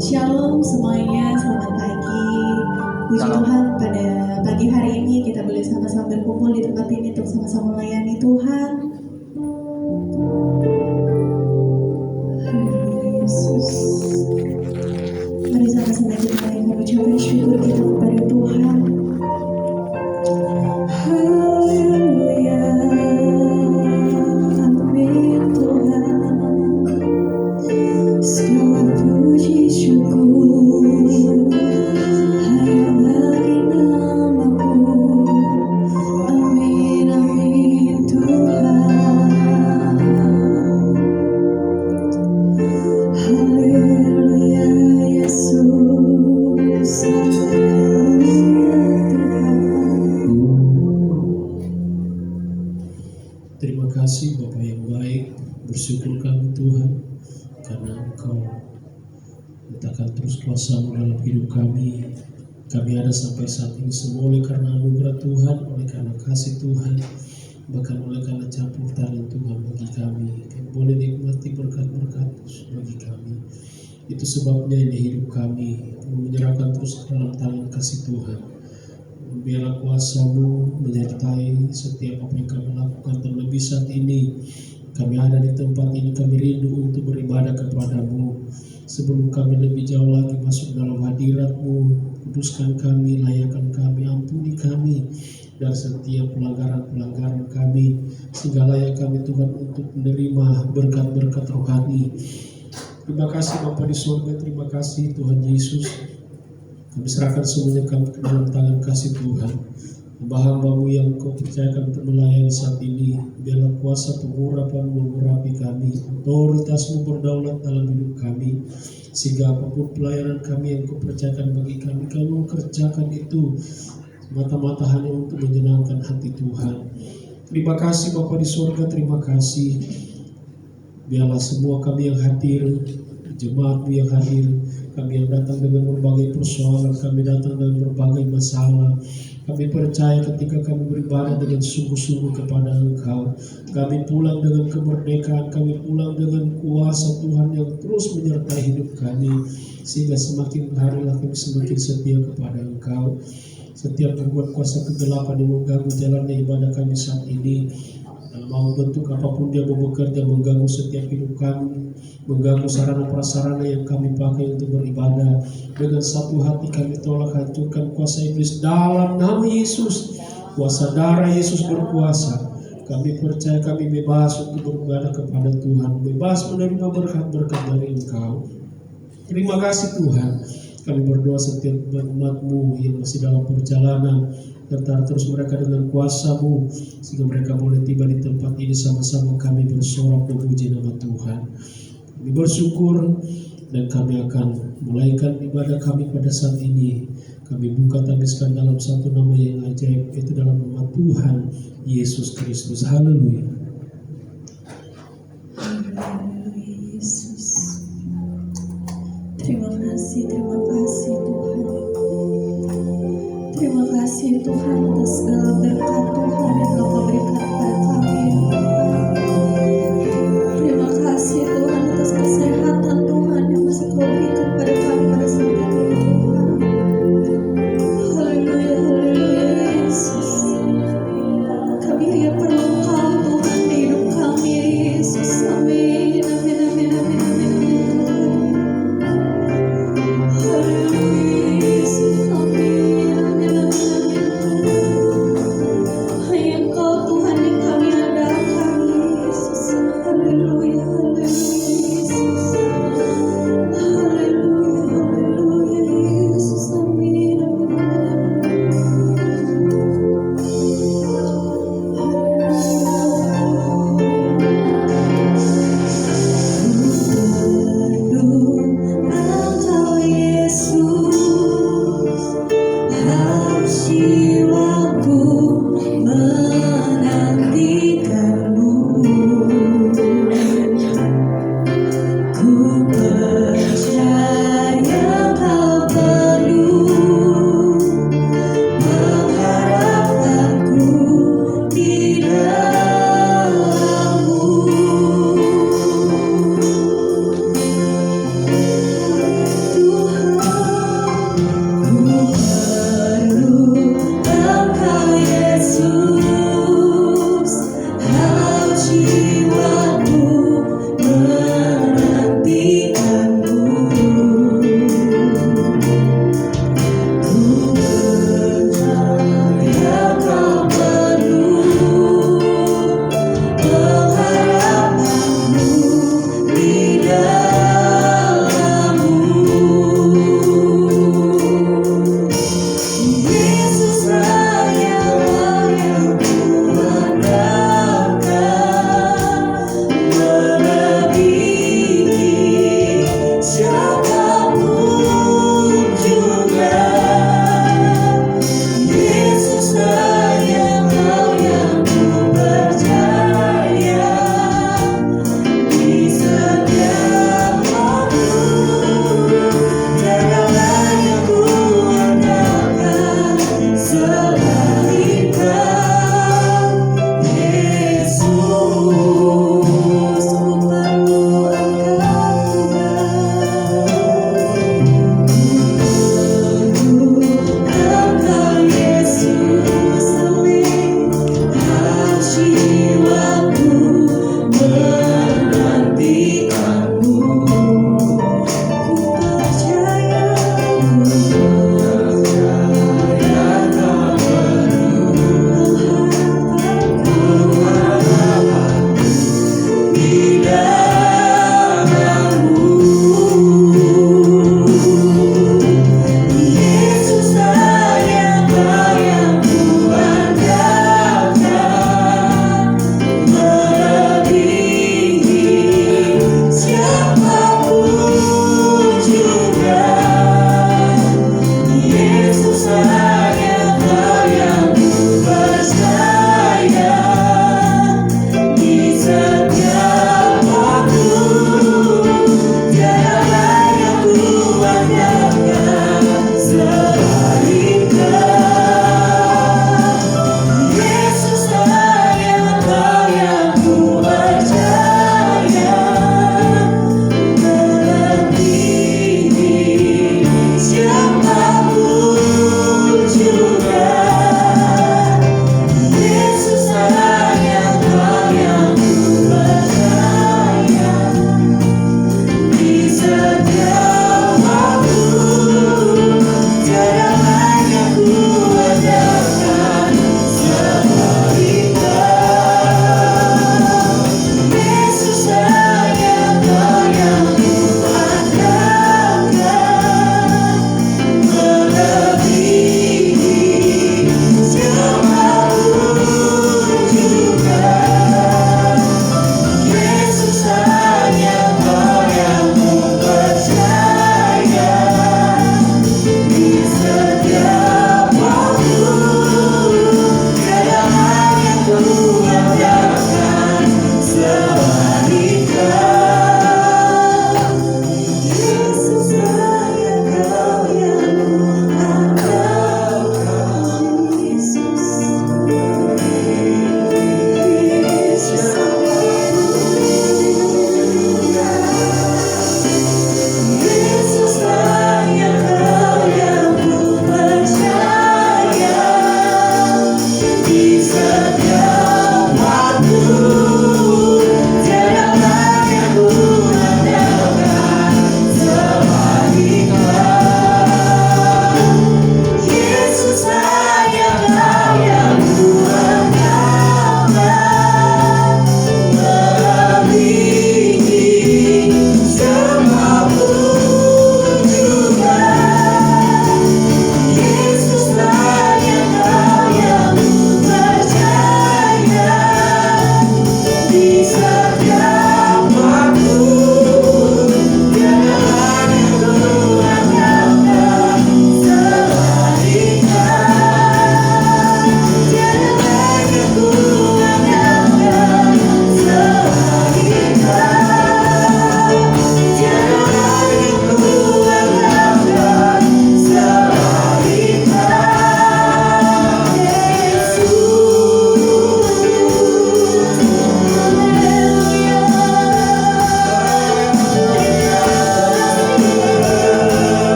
Shalom semuanya, selamat pagi. Puji Tuhan, pada pagi hari ini kita boleh sama-sama berkumpul di tempat ini untuk sama-sama melayani Tuhan. Haleluya Yesus. Mari sama-sama kita mengucapkan syukur kita kepada Tuhan. Haleluya. Amin Tuhan. Segala puji syukur hanya bagi nama-Mu. Amin, amin Tuhan. Haleluya Yesus. Haleluya Tuhan. Terima kasih Bapa yang baik, bersyukur kami Tuhan karena Engkau letakkan terus kuasa-Mu dalam hidup kami. Kami ada sampai saat ini semua oleh karena anugerah Tuhan, oleh karena kasih Tuhan, bahkan oleh karena campur tangan Tuhan bagi kami. Kami boleh nikmati berkat-berkat bagi kami. Itu sebabnya ini hidup kami, kami menyerahkan terus ke dalam tangan kasih Tuhan. Biarlah kuasa-Mu menyertai setiap apa yang kami lakukan, terlebih saat ini kami ada di tempat ini, kami rindu untuk beribadah kepada-Mu. Sebelum kami lebih jauh lagi masuk dalam hadirat-Mu, kuduskan kami, layakan kami, ampuni kami dari setiap pelanggaran-pelanggaran kami, sehingga layak kami Tuhan untuk menerima berkat-berkat rohani. Terima kasih Bapa di surga, terima kasih Tuhan Yesus. Kami serahkan semuanya kami ke dalam tangan kasih Tuhan. Hamba-Hamba-Mu yang Kau percayakan untuk melayani saat ini, biarlah kuasa pengurapan mengurapi kami, otoritas-Mu berdaulat dalam hidup kami, sehingga apapun pelayanan kami yang Kau percayakan bagi kami, kami mengerjakan itu mata-mata hanya untuk menyenangkan hati Tuhan. Terima kasih Bapa di surga, terima kasih. Biarlah semua kami yang hadir, jemaat-Mu yang hadir, kami yang datang dengan berbagai persoalan, kami datang dengan berbagai masalah. Kami percaya ketika kami beribadah dengan sungguh-sungguh kepada Engkau, kami pulang dengan kemerdekaan, kami pulang dengan kuasa Tuhan yang terus menyertai hidup kami, sehingga semakin harilah kami semakin setia kepada Engkau. Setiap berbuat kuasa kegelapan yang mengganggu jalannya ibadah kami saat ini, dalam bentuk apapun dia bekerja, mengganggu setiap hidup kami, mengganggu sarana prasarana yang kami pakai untuk beribadah. Dengan satu hati kami tolak, hancurkan kuasa iblis dalam nama Yesus. Kuasa darah Yesus berkuasa. Kami percaya kami bebas untuk beribadah kepada Tuhan, bebas menerima berkat-berkat dari Engkau. Terima kasih Tuhan. Kami berdoa setiap umat-Mu yang masih dalam perjalanan, serta terus mereka dengan kuasa-Mu, sehingga mereka boleh tiba di tempat ini sama-sama kami bersorak memuji nama Tuhan. Kami bersyukur dan kami akan mulaikan ibadah kami pada saat ini. Kami buka tabiskan dalam satu nama yang ajaib, itu dalam nama Tuhan Yesus Kristus. Haleluya. Yesus. Terima kasih Tuhan. Terima kasih Tuhan atas segala berkat Tuhan yang Kau berikan kepada kami. Terima kasih Tuhan atas kesehatan Tuhan yang masih Kau berikan pada kami pada saat ini Tuhan. Haleluya, haleluya Yesus. Kami hanya perlu Kau Tuhan di hidup kami Yesus. Amin, amin, amin, amin, amin, amin Tuhan. Haleluya Yesus, amin, amin, amin, amin. Hanya Engkau Tuhan yang kami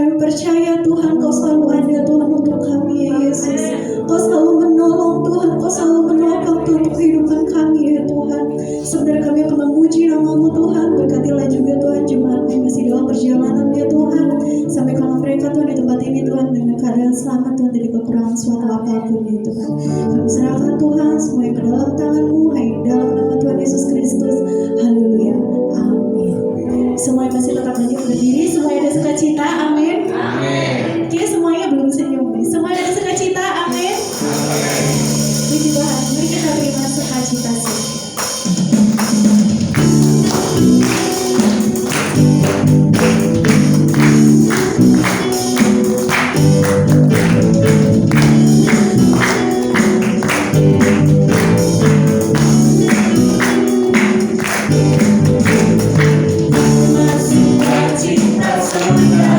Kami percaya Tuhan Kau selalu ada Tuhan untuk kami ya Yesus. Kau selalu menolong Tuhan, Kau selalu menopang Tuhan untuk kehidupan kami ya Tuhan. Sebenarnya kami akan memuji nama-Mu Tuhan. Berkatilah juga Tuhan jemaat yang masih dalam perjalanan ya Tuhan. Sampai kalau mereka Tuhan di tempat ini Tuhan dengan keadaan selamat Tuhan, tidak kekurangan suatu apapun ya Tuhan. Kami serahkan Tuhan semuanya ke dalam tangan-Mu, hanya dalam nama Tuhan Yesus Kristus. Haleluya. Amin. Semuanya masih tetap lanjut berdiri. Semuanya ada sukacita. Amin. Kayaknya semuanya belum senyum nih. Semuanya ada sukacita. Amin. Puji Tuhan. Mari kita terima sukacita saja. Sukacita surga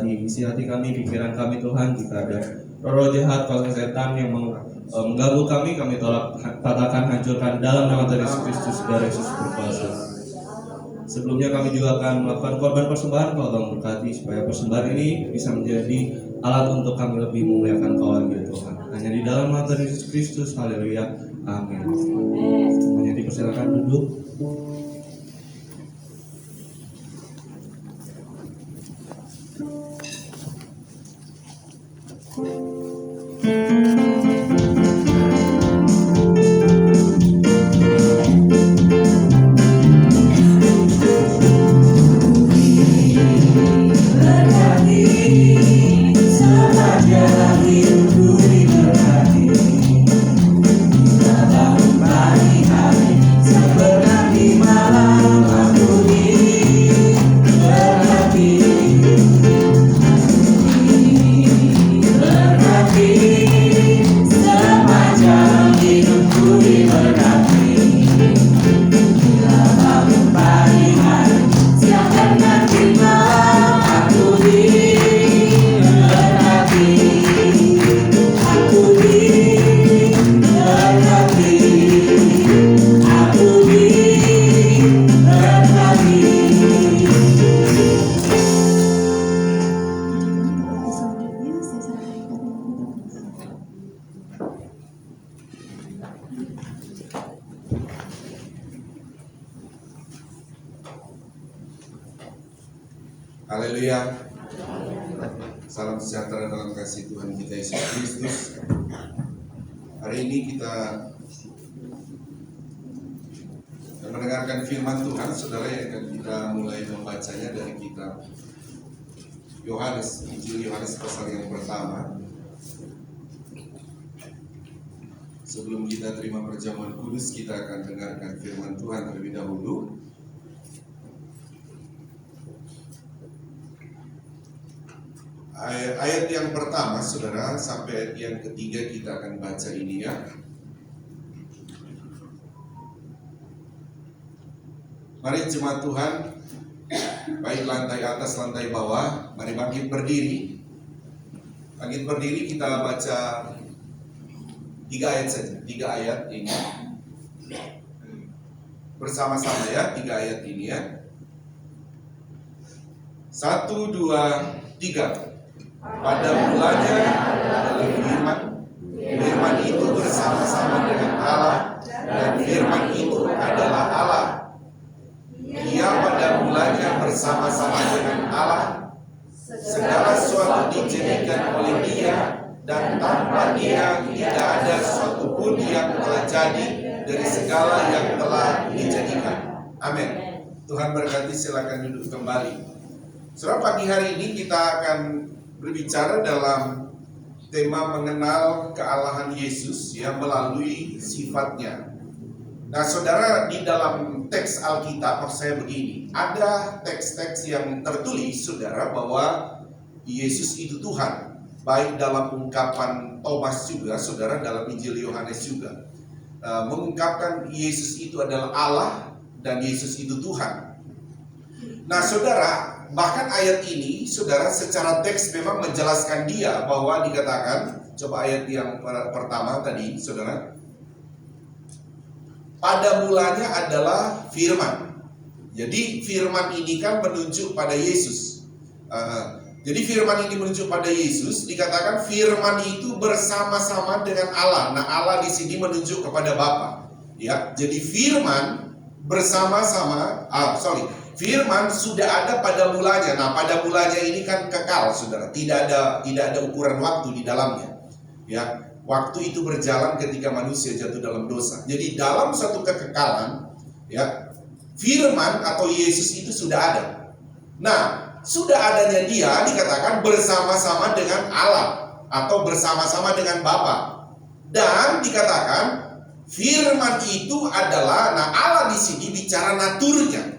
berkati isi hati kami, pikiran kami Tuhan. Jika ada roh jahat, kuasa setan yang mengganggu kami tolak, katakan, hancurkan dalam nama Tuhan Yesus Kristus, darah Yesus berkuasa. Sebelumnya kami juga akan melakukan korban persembahan. Kau tolong berkati supaya persembahan ini bisa menjadi alat untuk kami lebih memuliakan Kau lagi Tuhan. Hanya di dalam nama Tuhan Yesus Kristus, haleluya, amin. Semuanya dipersilakan duduk. Haleluya. Salam sejahtera dalam kasih Tuhan kita Yesus Kristus. Hari ini kita mendengarkan firman Tuhan, saudara, yang akan kita mulai membacanya dari kitab Yohanes, Injil Yohanes pasal yang pertama. Sebelum kita terima perjamuan kudus, kita akan dengarkan firman Tuhan terlebih dahulu. Ayat yang pertama, saudara, sampai ayat yang ketiga kita akan baca ini ya. Mari jemaat Tuhan, baik lantai atas, lantai bawah, mari bangkit berdiri. Bangkit berdiri, kita baca 3 ayat saja, 3 ayat ini. Bersama-sama ya, 3 ayat ini ya. 1, 2, 3. Pada mulanya adalah firman, firman itu bersama-sama dengan Allah, dan firman itu adalah Allah. Ia pada mulanya bersama-sama dengan Allah. Segala sesuatu dijadikan oleh Dia, dan tanpa Dia tidak ada sesuatu pun yang telah jadi dari segala yang telah dijadikan. Amin. Tuhan berkati, silakan duduk kembali. Saudara, pagi hari ini kita akan berbicara dalam tema mengenal kealahan Yesus yang melalui sifatnya. Nah, saudara, di dalam teks Alkitab, maksud saya begini, ada teks-teks yang tertulis, saudara, bahwa Yesus itu Tuhan. Baik dalam ungkapan Thomas juga, saudara, dalam Injil Yohanes juga mengungkapkan Yesus itu adalah Allah dan Yesus itu Tuhan. Nah, saudara, bahkan ayat ini, saudara, secara teks memang menjelaskan dia bahwa dikatakan, coba ayat yang pertama tadi, saudara, pada mulanya adalah firman. Jadi firman ini kan menunjuk pada Yesus. Jadi firman ini menunjuk pada Yesus, dikatakan firman itu bersama-sama dengan Allah. Nah, Allah di sini menunjuk kepada Bapa. Ya, jadi firman bersama-sama, firman sudah ada pada mulanya. Nah, pada mulanya ini kan kekal, saudara. Tidak ada ukuran waktu di dalamnya. Ya, waktu itu berjalan ketika manusia jatuh dalam dosa. Jadi dalam satu kekekalan, ya, firman atau Yesus itu sudah ada. Nah, sudah adanya Dia dikatakan bersama-sama dengan Allah atau bersama-sama dengan Bapa. Dan dikatakan firman itu adalah, nah, Allah di sini bicara naturnya.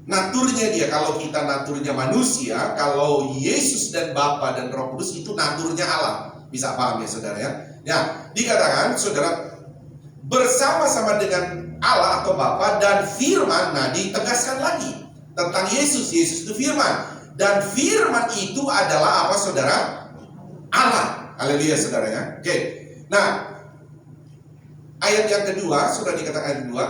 Naturnya Dia, kalau kita naturnya manusia, kalau Yesus dan Bapa dan Roh Kudus itu naturnya Allah. Bisa paham ya, saudara ya? Ya, dikatakan, saudara, bersama-sama dengan Allah atau Bapa dan firman. Nah, ditegaskan lagi tentang Yesus. Yesus itu firman. dan firman itu adalah apa saudara? Allah. Haleluya saudara ya. Oke. Nah, ayat yang kedua sudah dikatakan ayat kedua.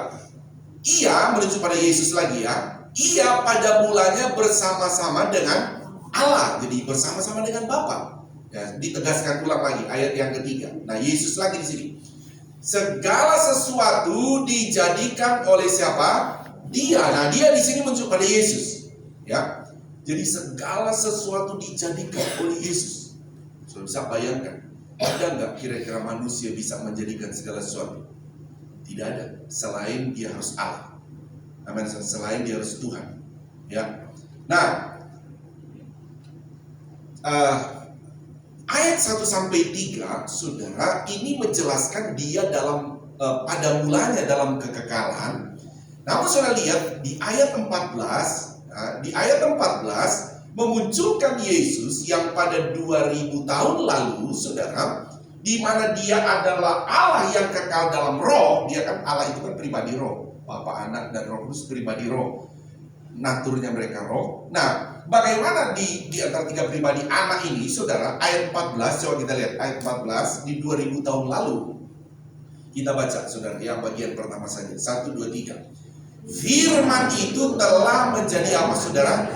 Ia menuju pada Yesus lagi ya. Ia pada mulanya bersama-sama dengan Allah. Jadi bersama-sama dengan Bapa. Ya, ditegaskan ulang lagi ayat yang ketiga. Nah, Yesus lagi di sini. Segala sesuatu dijadikan oleh siapa? Dia. Nah, dia di sini menuju pada Yesus. Ya. Jadi segala sesuatu dijadikan oleh Yesus. Sudah bisa bayangkan, ada nggak kira-kira manusia bisa menjadikan segala sesuatu? Tidak ada, selain dia harus Allah. Amin. Selain dia harus Tuhan. Ya. Nah, ayat 1-3, saudara, ini menjelaskan dia dalam pada mulanya dalam kekekalan. Namun saudara lihat di ayat 14, memunculkan Yesus yang pada 2000 tahun lalu, saudara, di mana dia adalah Allah yang kekal dalam roh. Dia kan Allah itu kan pribadi roh, Bapa, Anak, dan Roh Kudus pribadi roh. Naturnya mereka roh. Nah, bagaimana di antara tiga pribadi anak ini, saudara? Ayat 14, coba kita lihat ayat 14 di 2000 tahun lalu. Kita baca, saudara, yang bagian pertama saja. 1, 2, 3. Firman itu telah menjadi apa, saudara?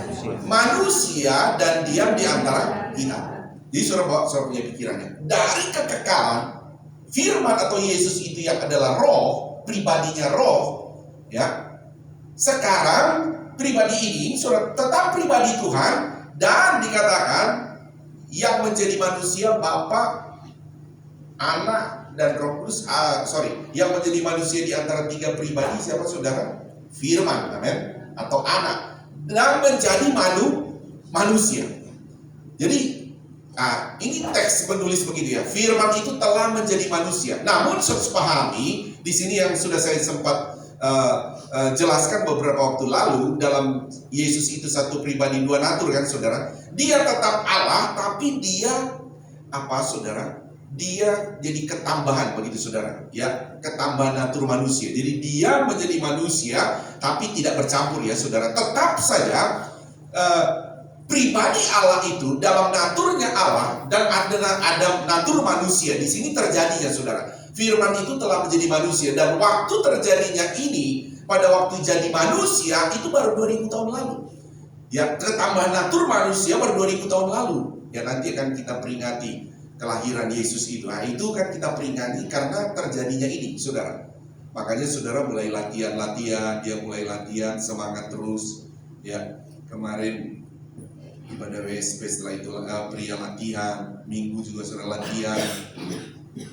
Manusia dan diam di antara kita. Jadi saudara punya pikirannya. Dari kekekalan, firman atau Yesus itu yang adalah roh, pribadinya roh, ya. Sekarang pribadi ini saudara tetap pribadi Tuhan, dan dikatakan yang menjadi manusia Bapa, Anak, dan Roh Kudus. Yang menjadi manusia di antara tiga pribadi siapa, saudara? Firman, amin, atau anak, dan menjadi manusia. Jadi ini teks penulis begitu ya. Firman itu telah menjadi manusia. Namun harus pahami di sini yang sudah saya sempat jelaskan beberapa waktu lalu, dalam Yesus itu satu pribadi dua natur kan, saudara. Dia tetap Allah, tapi dia apa, saudara? Dia jadi ketambahan begitu, saudara. Ya, ketambahan natur manusia. Jadi dia menjadi manusia, tapi tidak bercampur ya, saudara. Tetap saja pribadi Allah itu dalam naturnya Allah dan ada natur manusia. Di sini terjadinya, saudara. Firman itu telah menjadi manusia, dan waktu terjadinya ini pada waktu jadi manusia itu baru 2000 tahun lalu. Ya, ketambahan natur manusia baru 2000 tahun lalu. Ya, nanti akan kita peringati kelahiran Yesus itu. Nah, itu kan kita peringati karena terjadinya ini, saudara. Makanya saudara mulai latihan, dia mulai latihan, semangat terus. Ya, kemarin ibadah WSP, setelah itu pria latihan, minggu juga saudara latihan.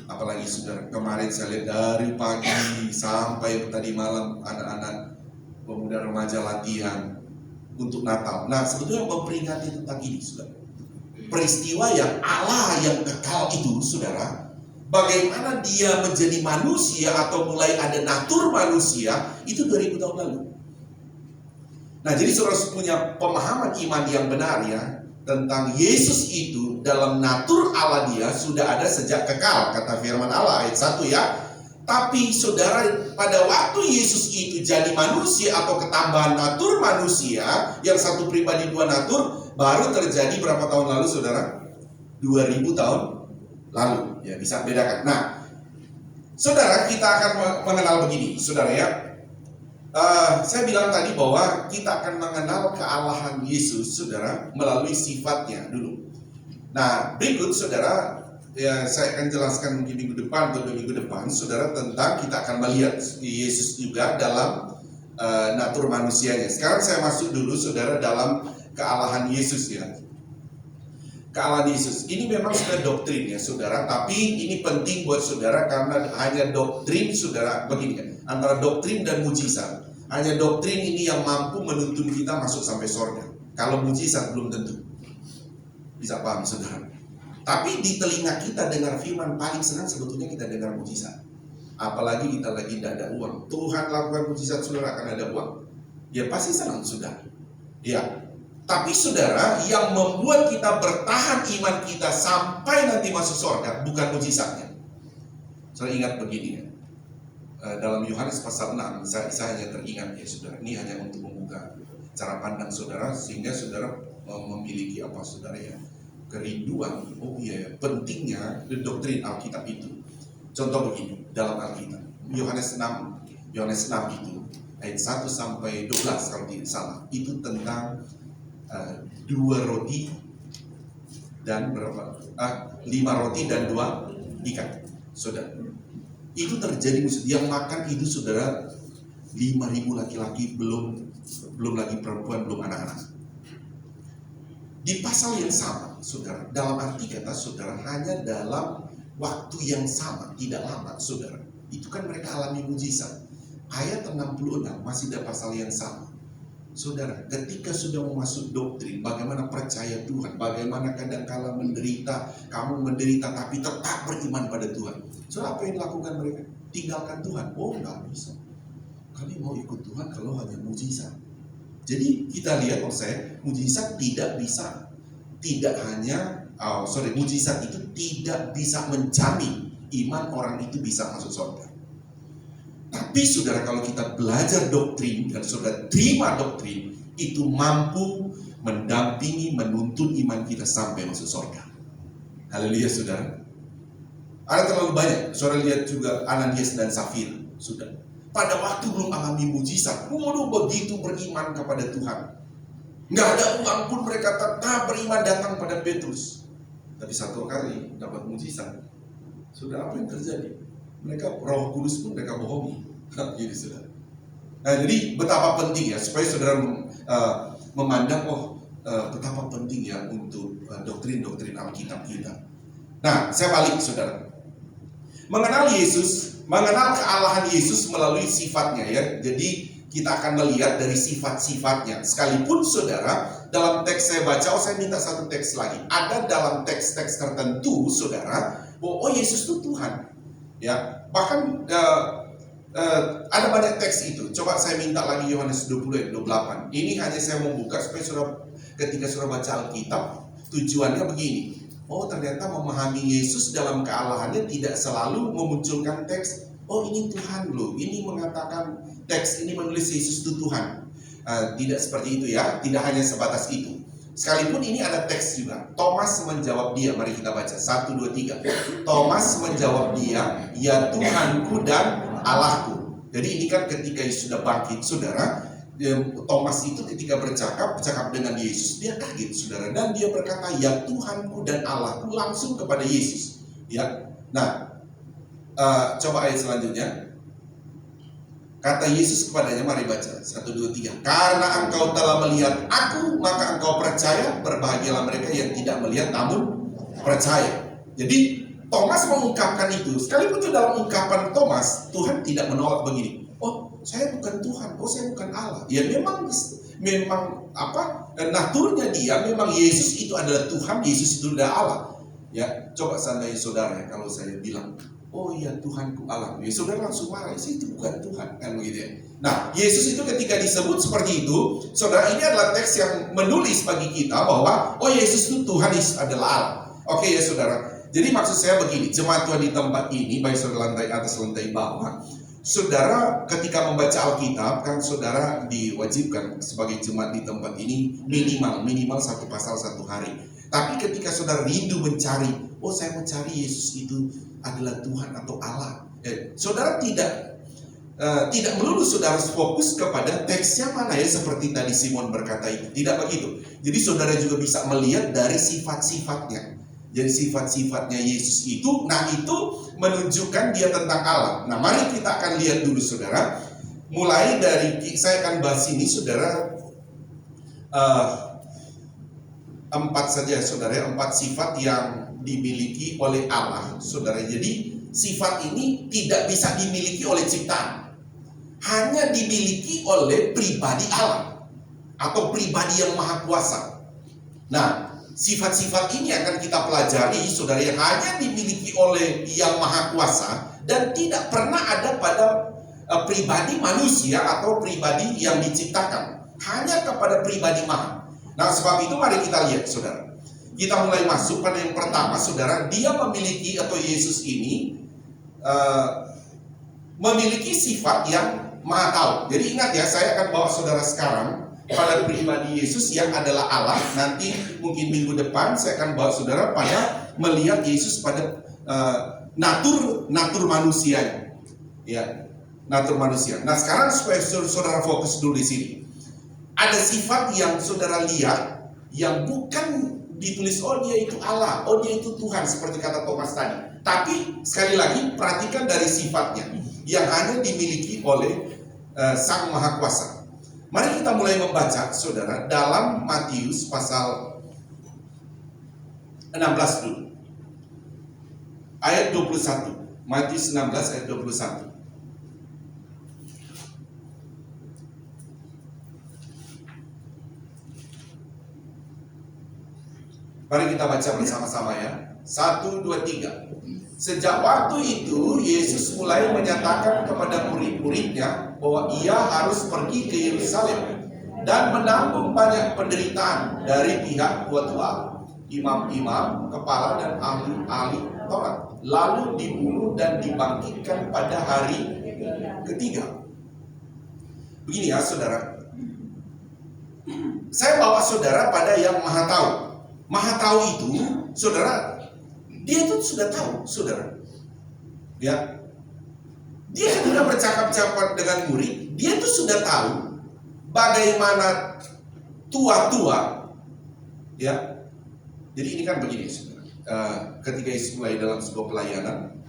Apalagi saudara, kemarin saya lihat dari pagi sampai tadi malam anak-anak pemuda remaja latihan untuk Natal. Nah, sebetulnya memperingati tentang ini, saudara. Peristiwa yang Allah yang kekal itu, saudara, bagaimana dia menjadi manusia atau mulai ada natur manusia itu 2000 tahun lalu. Nah, jadi saudara punya pemahaman iman yang benar ya tentang Yesus itu dalam natur Allah dia sudah ada sejak kekal, kata firman Allah ayat 1 ya. Tapi saudara, pada waktu Yesus itu jadi manusia atau ketambahan natur manusia yang satu pribadi dua natur, baru terjadi berapa tahun lalu, saudara? 2000 tahun lalu. Ya, bisa bedakan. Nah, saudara, kita akan mengenal begini, saudara ya. Saya bilang tadi bahwa kita akan mengenal kealahan Yesus, saudara, melalui sifatnya dulu. Nah, berikut, saudara, ya saya akan jelaskan mungkin minggu depan atau 2 minggu depan, saudara, tentang kita akan melihat Yesus juga dalam natur manusianya. Sekarang saya masuk dulu, saudara, dalam kealahan Yesus ya. Kealahan Yesus ini memang sudah doktrin ya, saudara, tapi ini penting buat saudara karena hanya doktrin, saudara, begini kan, antara doktrin dan mujizat. Hanya doktrin ini yang mampu menuntun kita masuk sampai surga. Kalau mujizat belum tentu. Bisa paham, saudara? Tapi di telinga kita dengar firman, paling senang sebetulnya kita dengar mujizat. Apalagi kita lagi tidak ada uang. Tuhan lakukan mujizat, saudara, akan ada uang. Ya pasti senang, saudara. Ya. Tapi saudara, yang membuat kita bertahan iman kita sampai nanti masuk surga bukan mujizatnya. Saudara ingat begini ya. Dalam Yohanes pasal 6, saya hanya teringat ya, saudara. Ini hanya untuk membuka cara pandang saudara, sehingga saudara memiliki apa saudara ya, kerinduan, pentingnya doktrin Alkitab itu. Contoh begini, dalam Alkitab, Yohanes 6 itu, ayat 1 sampai 12 kalau tidak salah, itu tentang 2 roti dan 5 roti dan 2 ikan, saudara. Itu terjadi, yang makan itu saudara 5.000 laki-laki, belum lagi perempuan, belum anak-anak. Di pasal yang sama, saudara, dalam arti kata saudara, hanya dalam waktu yang sama, tidak lama, saudara, itu kan mereka alami mujizat. Ayat 66 masih ada pasal yang sama. Saudara, ketika sudah masuk doktrin, bagaimana percaya Tuhan, bagaimana kadang-kala menderita, kamu menderita tapi tetap beriman pada Tuhan. Saudara, apa yang dilakukan mereka? Tinggalkan Tuhan. Oh, nggak bisa. Kami mau ikut Tuhan kalau hanya mujizat. Jadi kita lihat mujizat mujizat itu tidak bisa menjamin iman orang itu bisa masuk surga. Tapi saudara, kalau kita belajar doktrin dan saudara terima doktrin, itu mampu mendampingi, menuntun iman kita sampai masuk surga. Haleluya saudara. Ada terlalu banyak. Saudara lihat juga Ananias dan Safira, sudah. Pada waktu belum alami mujizat, begitu beriman kepada Tuhan. Nggak ada uang pun mereka tetap beriman datang pada Petrus. Tapi satu kali dapat mujizat, sudah apa yang terjadi? Mereka Roh Kudus pun mereka bohongi. Jadi saudara. Nah, jadi betapa penting ya supaya saudara memandang betapa penting ya untuk doktrin-doktrin Alkitab kita. Nah, saya balik saudara. Mengenal Yesus, mengenal kealahan Yesus melalui sifatnya ya. Jadi kita akan melihat dari sifat-sifatnya. Sekalipun saudara, dalam teks saya baca, saya minta satu teks lagi. Ada dalam teks-teks tertentu saudara, Yesus itu Tuhan. Ya, bahkan ada banyak teks itu. Coba saya minta lagi Yohanes 20 ayat 28. Ini hanya saya mau buka supaya saudara ketika saudara baca Alkitab, tujuannya begini. Ternyata memahami Yesus dalam kealahannya tidak selalu memunculkan teks, ini Tuhan loh, ini mengatakan teks ini menulis Yesus itu Tuhan. Tidak seperti itu ya, tidak hanya sebatas itu. Sekalipun ini ada teks juga. Thomas menjawab dia, mari kita baca 1, 2, 3. Thomas menjawab dia, ya Tuhanku dan Allahku. Jadi ini kan ketika Yesus sudah bangkit saudara, Thomas itu ketika bercakap dengan Yesus, dia kaget saudara, dan dia berkata ya Tuhanku dan Allahku, langsung kepada Yesus ya. Nah, coba ayat selanjutnya. Kata Yesus kepadanya, mari baca 1, 2, 3. Karena engkau telah melihat aku, maka engkau percaya. Berbahagialah mereka yang tidak melihat namun percaya. Jadi Thomas mengungkapkan itu. Sekalipun itu dalam ungkapan Thomas, Tuhan tidak menolak begini. Saya bukan Tuhan, saya bukan Allah. Ya memang naturnya dia, memang Yesus itu adalah Tuhan, Yesus itu adalah Allah. Ya, coba seandainya saudara ya, kalau saya bilang, ya Tuhanku Allah, ya saudara langsung marah, itu bukan Tuhan, kan begitu ya. Nah, Yesus itu ketika disebut seperti itu, saudara, ini adalah teks yang menulis bagi kita bahwa Yesus itu Tuhan, Yesus adalah Allah. Oke ya saudara. Jadi maksud saya begini, jemaat Tuhan di tempat ini, baik saudara lantai atas, lantai bawah, saudara ketika membaca Alkitab kan saudara diwajibkan sebagai jemaat di tempat ini minimal 1 pasal 1 hari. Tapi ketika saudara rindu mencari, saya mau cari Yesus itu adalah Tuhan atau Allah. Saudara tidak melulu saudara harus fokus kepada teksnya mana ya, seperti tadi Simon berkata itu. Tidak begitu. Jadi saudara juga bisa melihat dari sifat-sifatnya. Jadi sifat-sifatnya Yesus itu, itu menunjukkan dia tentang Allah. Nah, mari kita akan lihat dulu saudara. Mulai dari, saya akan bahas ini saudara, 4 saja saudara, 4 sifat yang dimiliki oleh Allah saudara. Jadi sifat ini tidak bisa dimiliki oleh ciptaan, hanya dimiliki oleh pribadi Allah atau pribadi yang maha kuasa. Nah, sifat-sifat ini akan kita pelajari saudara, yang hanya dimiliki oleh yang maha kuasa dan tidak pernah ada pada pribadi manusia atau pribadi yang diciptakan, hanya kepada pribadi maha. Nah, sebab itu mari kita lihat saudara. Kita mulai masuk pada yang pertama saudara, dia memiliki atau Yesus ini memiliki sifat yang maha tahu. Jadi ingat ya, saya akan bawa saudara sekarang pada pribadi Yesus yang adalah Allah. Nanti mungkin minggu depan saya akan bawa saudara pada melihat Yesus pada natur manusianya, ya, natur manusia. Nah sekarang supaya saudara fokus dulu di sini, ada sifat yang saudara lihat yang bukan ditulis dia itu Allah, dia itu Tuhan seperti kata Thomas tadi. Tapi sekali lagi perhatikan dari sifatnya yang hanya dimiliki oleh Sang Maha Kuasa. Mari kita mulai membaca saudara dalam Matius pasal 16 dulu. Ayat 21. Matius 16 ayat 21. Mari kita baca bersama-sama ya. 1, 2, 3. Sejak waktu itu Yesus mulai menyatakan kepada murid-muridnya bahwa ia harus pergi ke Yerusalem dan menanggung banyak penderitaan dari pihak tua-tua, imam-imam, kepala dan ahli-ahli Taurat, lalu dibunuh dan dibangkitkan pada hari ketiga. Begini ya saudara, saya bawa saudara pada yang maha tahu. Maha tahu itu, saudara, dia itu sudah tahu, saudara. Ya, dia sudah bercakap-cakap dengan murid, dia itu sudah tahu bagaimana tua-tua, ya. Jadi ini kan begini, saudara. Ketika Yesus mulai dalam sebuah pelayanan,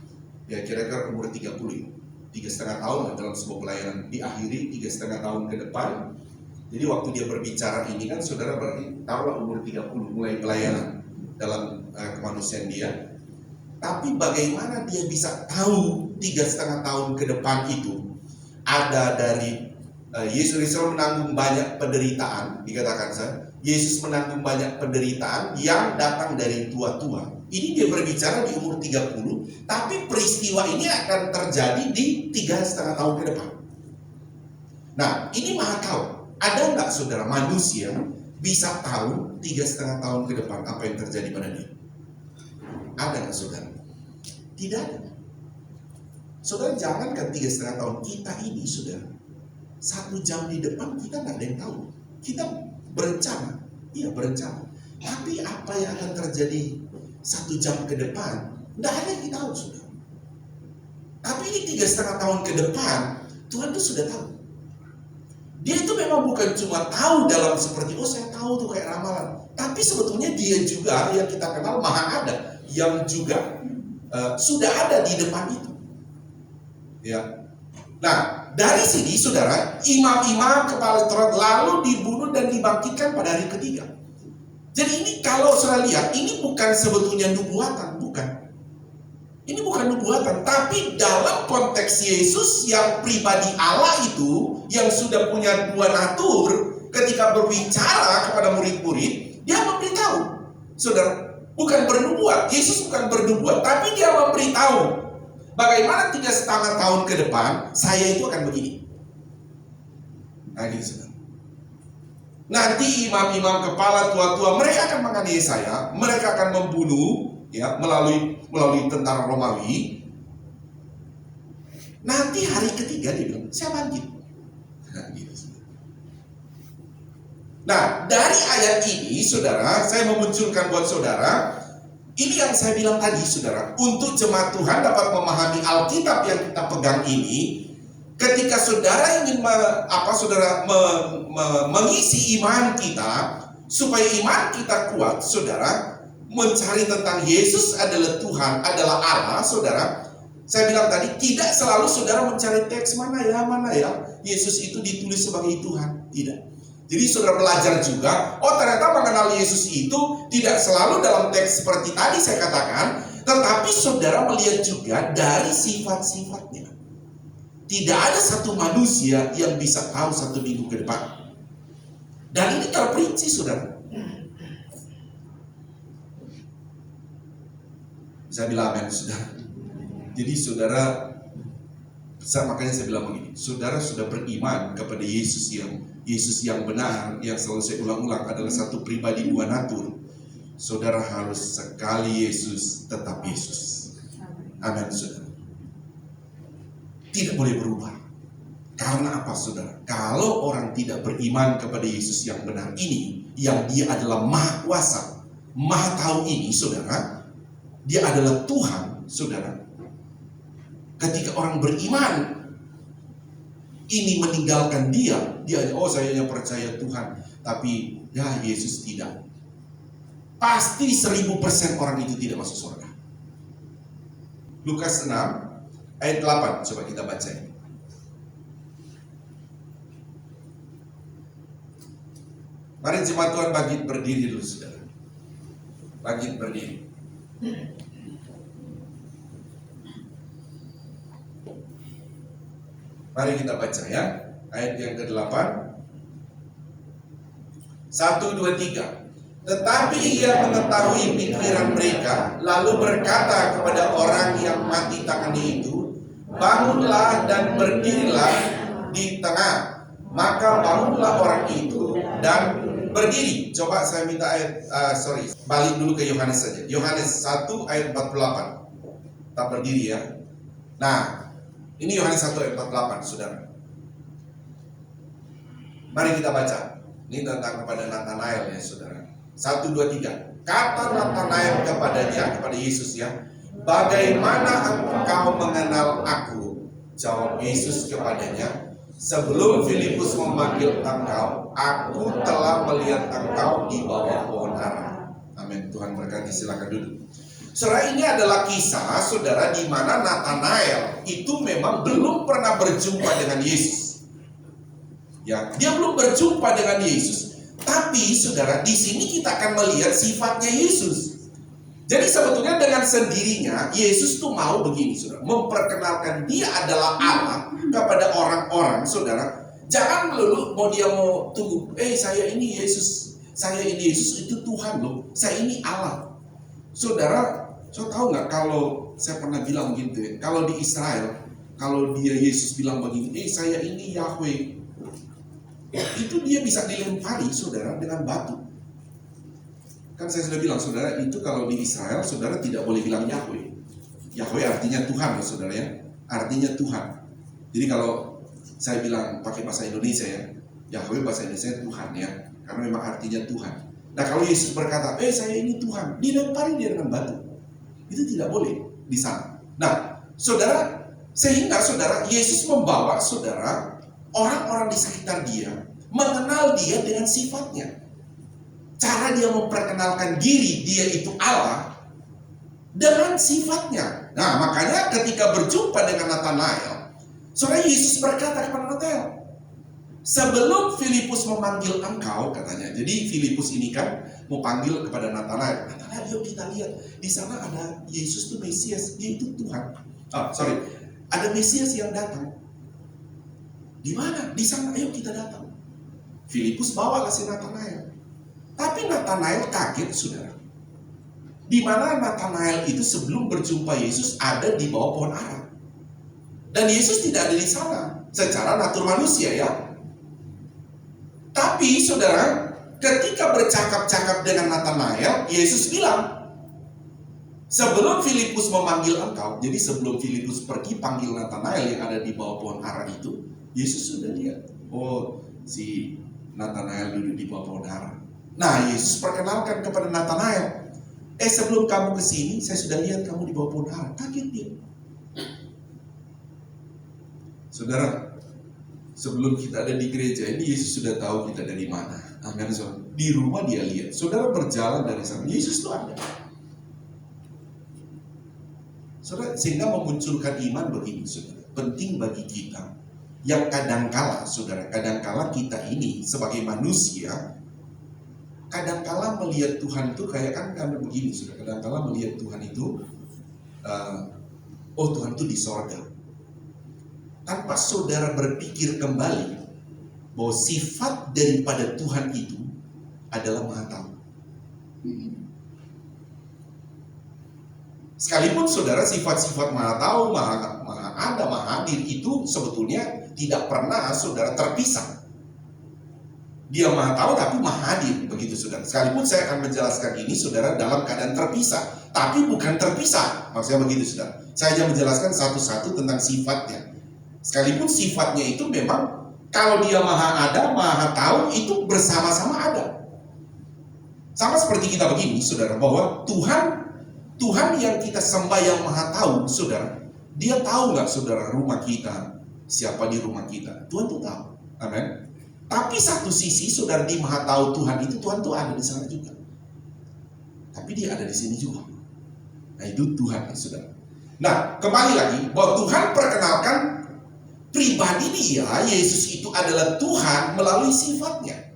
ya kira-kira umur 30, 3,5 tahun dalam sebuah pelayanan, diakhiri 3,5 tahun ke depan. Jadi waktu dia berbicara ini kan saudara berarti taruhlah umur 30 mulai pelayanan dalam kemanusiaan dia. Tapi bagaimana dia bisa tahu 3,5 tahun ke depan itu ada dari Yesus menanggung banyak penderitaan, dikatakan saya. Yesus menanggung banyak penderitaan yang datang dari tua-tua. Ini dia berbicara di umur 30, tapi peristiwa ini akan terjadi di 3,5 tahun ke depan. Nah, ini maha tahu. Ada nggak saudara manusia bisa tahu 3,5 tahun ke depan apa yang terjadi pada dia? Ada nggak saudara? Tidak ada. Saudara jangankan 3,5 tahun, kita ini saudara 1 jam di depan kita nggak ada yang tahu. Kita berencana, iya berencana. Tapi apa yang akan terjadi 1 jam ke depan, nggak ada yang kita tahu saudara. Tapi ini 3,5 tahun ke depan, Tuhan tuh sudah tahu. Dia itu memang bukan cuma tahu dalam seperti, saya tahu tuh kayak ramalan. Tapi sebetulnya dia juga yang kita kenal maha ada, yang juga sudah ada di depan itu. Ya. Nah, dari sini saudara, imam-imam kepala Taurat lalu dibunuh dan dibangkitkan pada hari ketiga. Jadi ini kalau saudara lihat, ini bukan sebetulnya nubuatan, bukan. Ini bukan nubuatan, tapi dalam konteks Yesus yang pribadi Allah itu, yang sudah punya dua natur, ketika berbicara kepada murid-murid, dia memberitahu. Saudara, bukan bernubuat, Yesus bukan bernubuat, tapi dia memberitahu bagaimana 3,5 tahun ke depan, saya itu akan begini. Nah gitu saudara. Nanti imam-imam kepala tua-tua, mereka akan menganiaya saya, mereka akan membunuh, ya, melalui tentara Romawi. Nanti hari ketiga dia bilang, saya bangkit. Nah, gitu. Nah, dari ayat ini, saudara, saya memunculkan buat saudara, ini yang saya bilang tadi, saudara, untuk jemaat Tuhan dapat memahami Alkitab yang kita pegang ini. Ketika saudara ingin mengisi iman kita, supaya iman kita kuat, saudara, mencari tentang Yesus adalah Tuhan, adalah Allah, saudara. Saya bilang tadi, tidak selalu saudara mencari teks mana ya, Yesus itu ditulis sebagai Tuhan. Tidak. Jadi saudara belajar juga, ternyata mengenal Yesus itu tidak selalu dalam teks seperti tadi saya katakan, tetapi saudara melihat juga dari sifat-sifatnya. Tidak ada satu manusia yang bisa tahu 1 minggu ke depan. Dan ini terperinci, saudara. Saya bilang amin, saudara. Jadi saudara, makanya saya bilang begini, saudara sudah beriman kepada Yesus yang benar, yang selalu saya ulang-ulang adalah satu pribadi dua natur. Saudara harus sekali Yesus, tetap Yesus. Amin, saudara. Tidak boleh berubah. Karena apa saudara? Kalau orang tidak beriman kepada Yesus yang benar ini, yang dia adalah maha kuasa, maha tahu ini saudara, dia adalah Tuhan saudara. Ketika orang beriman ini meninggalkan dia oh saya hanya percaya Tuhan, tapi ya Yesus tidak. Pasti 1000% orang itu tidak masuk surga. Lukas 6 ayat 8, coba kita baca ini. Mari jemaat Tuhan bangkit berdiri dulu saudara. Bangkit berdiri. Mari kita baca ya. Ayat yang ke-8. 1, 2, 3. Tetapi ia mengetahui pikiran mereka, lalu berkata kepada orang yang mati tangannya itu, bangunlah dan berdirilah di tengah. Maka bangunlah orang itu dan berdiri. Coba saya minta balik dulu ke Yohanes saja. Yohanes 1 ayat 48. Tak berdiri ya. Nah, ini Yohanes 1 ayat 48, saudara. Mari kita baca. Ini tentang kepada Nathanael ya, saudara. 1, 2, 3. Kata Nathanael kepada Yesus ya, bagaimana engkau mengenal aku? Jawab Yesus kepadanya, sebelum Filipus memanggil engkau, aku telah melihat engkau di bawah pohon ara. Amin. Tuhan berkati, silakan duduk. Saudara, ini adalah kisah saudara di mana Nathanael itu memang belum pernah berjumpa dengan Yesus. Ya, dia belum berjumpa dengan Yesus. Tapi saudara, di sini kita akan melihat sifatnya Yesus. Jadi sebetulnya dengan sendirinya Yesus tuh mau begini saudara, memperkenalkan dia adalah Allah kepada orang-orang saudara. Jangan melulu dia mau tunggu, saya ini Yesus itu Tuhan loh, saya ini Allah. Saudara, so tahu nggak kalau saya pernah bilang gitu ya, kalau di Israel, kalau dia Yesus bilang begini, saya ini Yahweh, itu dia bisa dilempari saudara dengan batu. Kan saya sudah bilang saudara, itu kalau di Israel saudara tidak boleh bilang Yahweh. Yahweh artinya Tuhan loh saudara ya, artinya Tuhan. Jadi kalau saya bilang pakai bahasa Indonesia ya, Yahweh bahasa Indonesia Tuhan ya, karena memang artinya Tuhan. Nah kalau Yesus berkata, saya ini Tuhan, dilempari dia dengan batu, itu tidak boleh di sana. Nah saudara, sehingga saudara Yesus membawa saudara orang-orang di sekitar dia mengenal dia dengan sifatnya. Cara dia memperkenalkan diri dia itu Allah dengan sifatnya. Nah makanya ketika berjumpa dengan Nathanael, saudara, Yesus berkata kepada Nathanael, sebelum Filipus memanggil engkau, katanya. Jadi Filipus ini kan mau panggil kepada Nathanael, yuk kita lihat di sana ada Yesus itu Mesias, dia itu Tuhan. Ada Mesias yang datang. Di mana? Di sana, ayo kita datang. Filipus bawalah si Nathanael. Tapi Nathanael kaget saudara. Di mana Nathanael itu sebelum berjumpa Yesus ada di bawah pohon ara. Dan Yesus tidak ada di sana secara natur manusia ya. Tapi saudara, ketika bercakap-cakap dengan Nathanael, Yesus bilang, sebelum Filipus memanggil engkau, jadi sebelum Filipus pergi panggil Nathanael yang ada di bawah pohon ara itu, Yesus sudah lihat, si Nathanael duduk di bawah pohon ara. Nah, Yesus perkenalkan kepada Nathanael, sebelum kamu kesini, saya sudah lihat kamu di bawah pohon ara. Kaget dia. Saudara, sebelum kita ada di gereja ini, Yesus sudah tahu kita dari mana. Amin. Di rumah dia lihat. Saudara berjalan dari sana, Yesus itu ada. Saudara, sehingga memunculkan iman begini, saudara. Penting bagi kita yang kadangkala, saudara, kadangkala kita ini sebagai manusia, kadangkala melihat Tuhan itu kayak kan begini, saudara. Kadangkala melihat Tuhan itu, Tuhan itu di sorga. Tanpa saudara berpikir kembali bahwa sifat daripada Tuhan itu adalah maha tahu. Sekalipun saudara sifat-sifat maha tahu, maha ada, maha hadir itu sebetulnya tidak pernah saudara terpisah. Dia maha tahu tapi maha hadir, begitu saudara. Sekalipun saya akan menjelaskan ini saudara dalam keadaan terpisah, tapi bukan terpisah. Maksudnya begitu saudara. Saya hanya menjelaskan satu-satu tentang sifatnya. Sekalipun sifatnya itu memang kalau dia maha ada, maha tahu, itu bersama-sama ada. Sama seperti kita begini, saudara, bahwa Tuhan yang kita sembah yang maha tahu, saudara, dia tahu nggak, saudara, rumah kita, siapa di rumah kita? Tuhan tuh tahu. Amin. Tapi satu sisi, saudara, di maha tahu Tuhan itu, Tuhan tuh ada di sana juga. Tapi dia ada di sini juga. Nah, itu Tuhan, saudara. Nah, kembali lagi bahwa Tuhan perkenalkan pribadi dia, Yesus itu adalah Tuhan melalui sifatnya.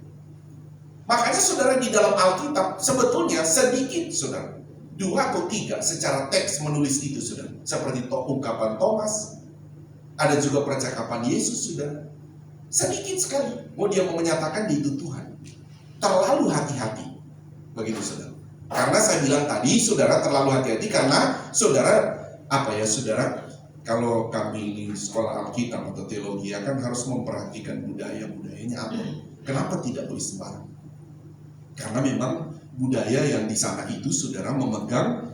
Makanya saudara, di dalam Alkitab sebetulnya sedikit, saudara, 2 atau 3 secara teks menulis itu, saudara. Seperti ungkapan Thomas, ada juga percakapan Yesus, saudara. Sedikit sekali, dia mau menyatakan dia itu Tuhan. Terlalu hati-hati, begitu, saudara. Karena saya bilang tadi, saudara, terlalu hati-hati karena saudara, saudara, kalau kami di sekolah Alkitab atau teologi kan harus memperhatikan budayanya apa. Kenapa tidak boleh sembarang? Karena memang budaya yang di sana itu, saudara, memegang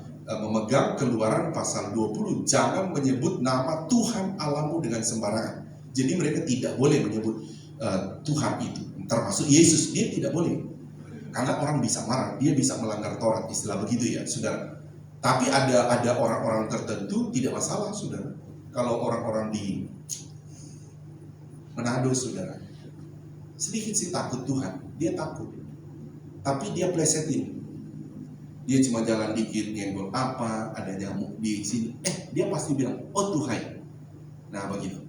Keluaran pasal 20, jangan menyebut nama Tuhan Allahmu dengan sembarangan. Jadi mereka tidak boleh menyebut Tuhan itu, termasuk Yesus, dia tidak boleh. Karena orang bisa marah, dia bisa melanggar Taurat, istilah begitu ya, saudara. Tapi ada orang-orang tertentu tidak masalah, saudara. Kalau orang-orang di Manado, saudara, sedikit sih takut Tuhan, dia takut. Tapi dia plesetin. Dia cuma jalan dikit, nyenggol apa, ada nyamuk di sini. Dia pasti bilang, oh Tuhan. Nah begitu.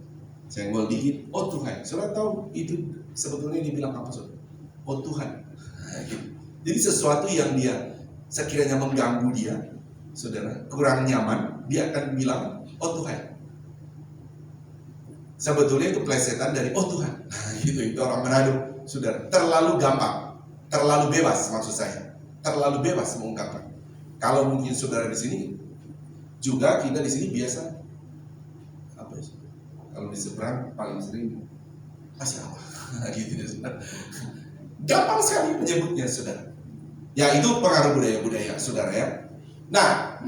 Senggol dikit, oh Tuhan. Saudara tahu itu sebetulnya dibilang apa, saudara? Oh Tuhan. Nah, gitu. Jadi sesuatu yang dia sekiranya mengganggu dia, saudara, kurang nyaman, dia akan bilang, oh Tuhan. Sebetulnya itu plesetan dari, oh Tuhan. Nah, gitu, itu orang Manado, saudara. Terlalu gampang, terlalu bebas maksud saya. Terlalu bebas mengungkapkan. Kalau mungkin saudara di sini, juga kita di sini biasa, kalau di seberang paling sering, Masya Allah, gitu ya saudara. Gampang sekali menyebutnya, saudara. Ya itu pengaruh budaya-budaya, saudara ya. Nah,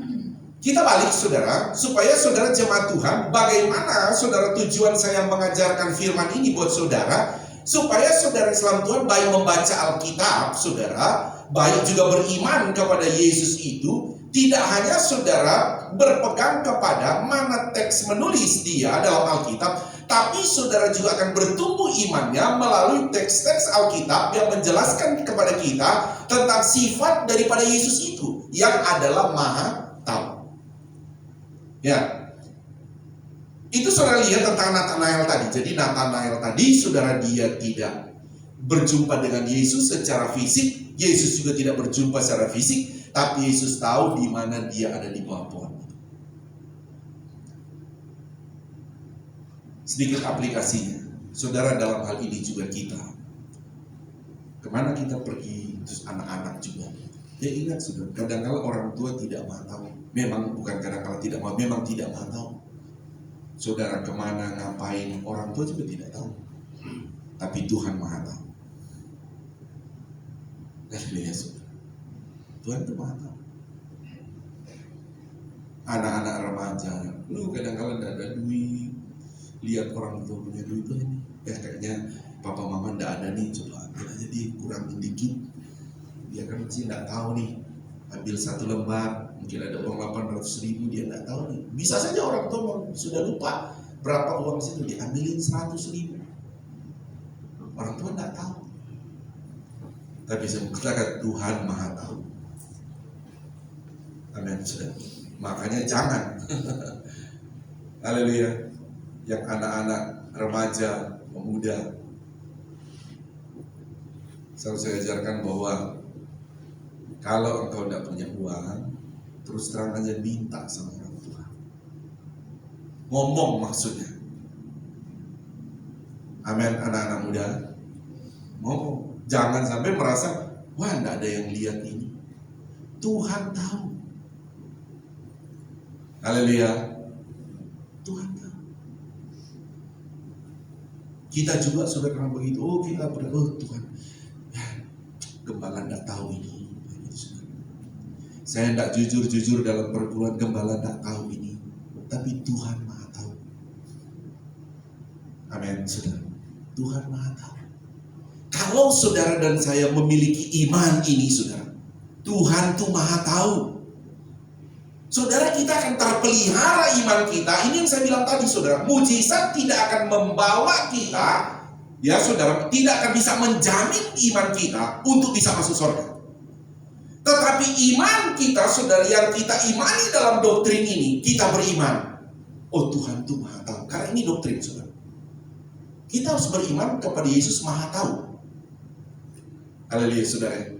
kita balik, saudara, supaya saudara jemaat Tuhan, bagaimana saudara tujuan saya mengajarkan firman ini buat saudara, supaya saudara Islam Tuhan baik membaca Alkitab, saudara, baik juga beriman kepada Yesus itu, tidak hanya saudara berpegang kepada mana teks menulis dia dalam Alkitab, tapi saudara juga akan bertumbuh imannya melalui teks-teks Alkitab yang menjelaskan kepada kita tentang sifat daripada Yesus itu, yang adalah maha tahu. Ya, itu saudara lihat tentang Nathanael tadi. Jadi Nathanael tadi, saudara, dia tidak berjumpa dengan Yesus secara fisik. Yesus juga tidak berjumpa secara fisik, tapi Yesus tahu di mana dia ada di bawah pohon. Sedikit aplikasinya, saudara, dalam hal ini juga kita. Kemana kita pergi, terus anak-anak juga. Ya ingat, saudara, kadang-kala orang tua tidak mau tahu. Memang bukan kadang-kala tidak mau, memang tidak mau tahu. Saudara kemana, ngapain, orang tua juga tidak tahu. Tapi Tuhan maha tahu. Haleluya, saudara. Tuhan itu maha tahu. Anak-anak remaja, lu kadang-kala tidak ada duit, lihat orang tua punya duit tuh ini, kayaknya papa mama tidak ada nih, coba ambil aja dia, kurangin dikit. Dia kan masih tidak tahu nih, ambil 1 lembar, mungkin ada uang 800.000, dia tidak tahu nih. Bisa saja orang tua sudah lupa berapa uang situ, diambilin 100.000. Orang tua tidak tahu. Tapi saya katakan Tuhan maha tahu. Amin, saudara. Makanya jangan. Haleluya. Yang anak-anak, remaja, pemuda, selalu saya ajarkan bahwa kalau engkau tidak punya uang, terus terang aja minta sama orang tua. Ngomong maksudnya. Amin, anak-anak muda. Ngomong. Jangan sampai merasa, wah tidak ada yang lihat ini. Tuhan tahu. Haleluya. Tuhan tahu. Kita juga sudah pernah begitu. Oh kita pernah, oh Tuhan, ya, gembala tidak tahu ini. Saya tidak jujur-jujur dalam pergumulan, gembala tidak tahu ini. Tapi Tuhan maha tahu. Amin, saudara. Tuhan Maha tahu. Kalau saudara dan saya memiliki iman ini, saudara, Tuhan tuh Maha tahu. Saudara, kita akan terpelihara iman kita. Ini yang saya bilang tadi, saudara. Mujizat tidak akan membawa kita, ya saudara, tidak akan bisa menjamin iman kita untuk bisa masuk surga. Tetapi iman kita, saudara, yang kita imani dalam doktrin ini, kita beriman. Oh, Tuhan tuh Maha tahu. Karena ini doktrin, saudara. Kita harus beriman kepada Yesus Maha tahu. Haleluya, saudara.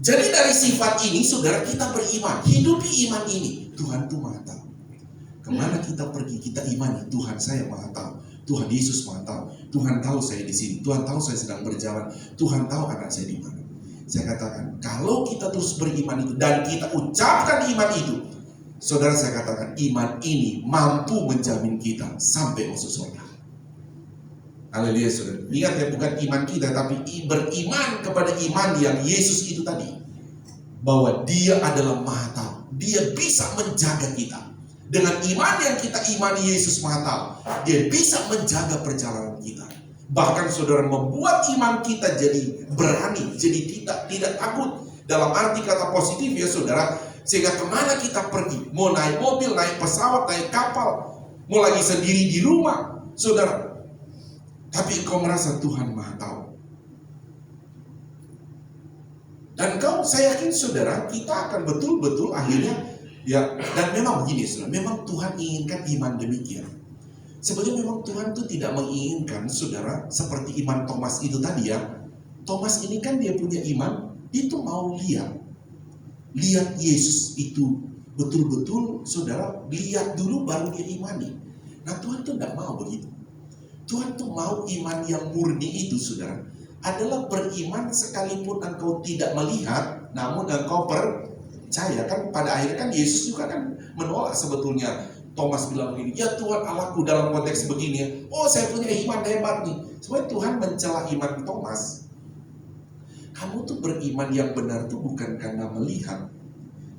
Jadi dari sifat ini, saudara, kita beriman. Hidupi iman ini. Tuhan tuh Maha tahu. Kemana kita pergi, kita imani. Tuhan saya Maha tahu. Tuhan Yesus Maha tahu. Tuhan tahu saya di sini. Tuhan tahu saya sedang berjalan. Tuhan tahu anak saya di mana. Saya katakan, kalau kita terus beriman itu dan kita ucapkan iman itu, saudara, saya katakan iman ini mampu menjamin kita sampai masuk surga. Haleluya, saudara. Ingat ya, bukan iman kita, tapi beriman kepada iman yang Yesus itu tadi. Bahwa Dia adalah Maha tahu. Dia bisa menjaga kita. Dengan iman yang kita imani Yesus Maha tahu, Dia bisa menjaga perjalanan kita. Bahkan saudara, membuat iman kita jadi berani, jadi tidak takut. Dalam arti kata positif ya saudara. Sehingga kemana kita pergi, mau naik mobil, naik pesawat, naik kapal, mau lagi sendiri di rumah, saudara, tapi engkau merasa Tuhan Maha tahu. Dan saya yakin saudara, kita akan betul-betul akhirnya, ya, dan memang begini saudara, memang Tuhan inginkan iman demikian. Sebenarnya memang Tuhan itu tidak menginginkan saudara seperti iman Thomas itu tadi ya. Thomas ini kan dia punya iman, itu mau lihat Yesus itu betul-betul, saudara, lihat dulu baru dia imani. Nah, Tuhan tuh tidak mau begitu. Tuhan tuh mau iman yang murni itu, saudara, adalah beriman sekalipun engkau tidak melihat, namun engkau percaya. Kan pada akhirnya kan Yesus juga kan menolak sebetulnya. Thomas bilang begini, ya Tuhan Allahku, dalam konteks begini, oh saya punya iman hebat nih. Sebenarnya Tuhan mencela iman Thomas. Kamu tuh beriman yang benar tuh bukan karena melihat.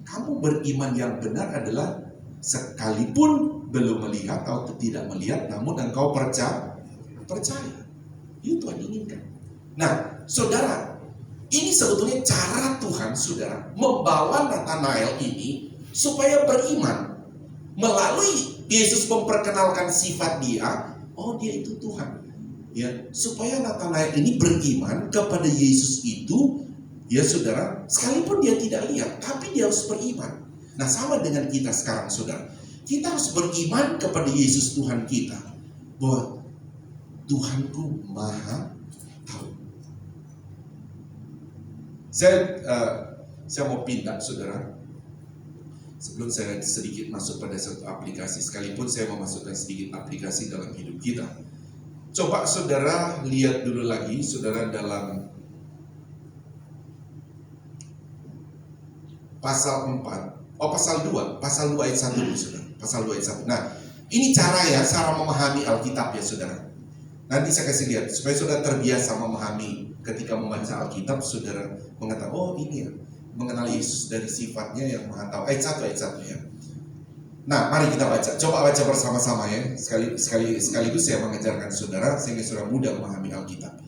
Kamu beriman yang benar adalah sekalipun belum melihat atau tidak melihat, namun engkau percaya. Itu Tuhan inginkan. Nah, saudara, ini sebetulnya cara Tuhan, saudara, membawa Nathanael ini supaya beriman. Melalui Yesus memperkenalkan sifat dia, oh dia itu Tuhan. Ya, supaya Nathanael ini beriman kepada Yesus itu, ya saudara, sekalipun dia tidak lihat, tapi dia harus beriman. Nah, sama dengan kita sekarang, saudara. Kita harus beriman kepada Yesus Tuhan kita, bahwa Tuhanku Maha tahu. Saya mau pindah, saudara. Sebelum saya sedikit masuk pada satu aplikasi, sekalipun saya mau masukkan sedikit aplikasi dalam hidup kita. Coba saudara lihat dulu lagi, saudara, dalam pasal 4, pasal 2 ayat 1 dulu, saudara. Pasal 2 ayat 1. Nah, ini cara memahami Alkitab ya, saudara. Nanti saya kasih lihat, supaya saudara terbiasa memahami ketika membaca Alkitab, saudara mengatakan, oh ini ya, mengenal Yesus dari sifatnya yang Maha tahu. Ayat 1 ya. Nah, mari kita baca. Coba baca bersama-sama ya. Sekaligus saya mengajarkan saudara sehingga saudara mudah memahami Alkitab.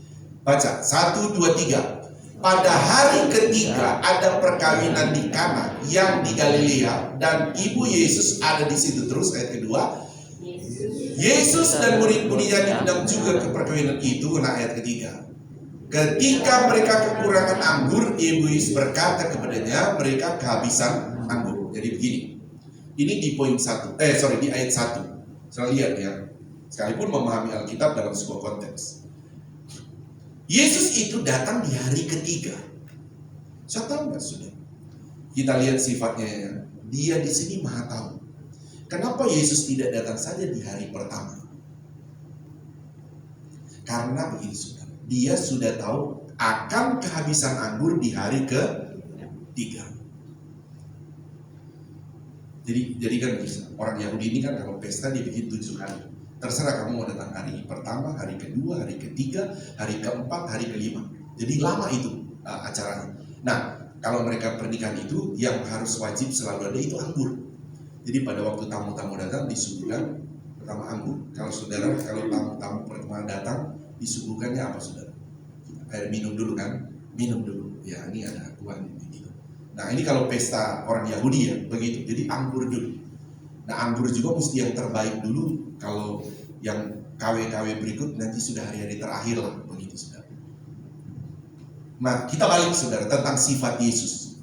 Baca. 1, 2, 3. Pada hari ketiga ada perkawinan di Kana yang di Galilea dan ibu Yesus ada di situ. Terus ayat kedua. Yesus dan murid-muridnya diundang juga ke perkawinan itu. Nah, ayat ketiga. Ketika mereka kekurangan anggur, ibu Yesus berkata kepadanya, mereka kehabisan anggur. Jadi begini. Ini di poin 1, di ayat 1. Saya lihat ya, sekalipun memahami Alkitab dalam sebuah konteks. Yesus itu datang di hari ketiga. Saya tahu nggak sudah? Kita lihat sifatnya ya. Dia di sini Maha tahu. Kenapa Yesus tidak datang saja di hari pertama? Karena begini sudah. Dia sudah tahu akan kehabisan anggur di hari ketiga. Jadi kan bisa. Orang Yahudi ini kan kalau pesta dibikin 7 hari. Terserah kamu mau datang hari pertama, hari kedua, hari ketiga, hari keempat, hari kelima. Jadi lama itu acaranya. Nah, kalau mereka pernikahan itu yang harus wajib selalu ada itu anggur. Jadi pada waktu tamu-tamu datang disuguhkan Pertama anggur. Kalau saudara, kalau tamu-tamu pertama datang, disuguhkannya apa saudara? Air minum dulu kan? Minum dulu. Ya ini ada akuan gitu. Nah ini kalau pesta orang Yahudi ya begitu. Jadi anggur dulu. Nah anggur juga mesti yang terbaik dulu. Kalau yang KW-KW berikut nanti sudah hari-hari terakhir lah begitu saudara. Nah kita balik saudara tentang sifat Yesus.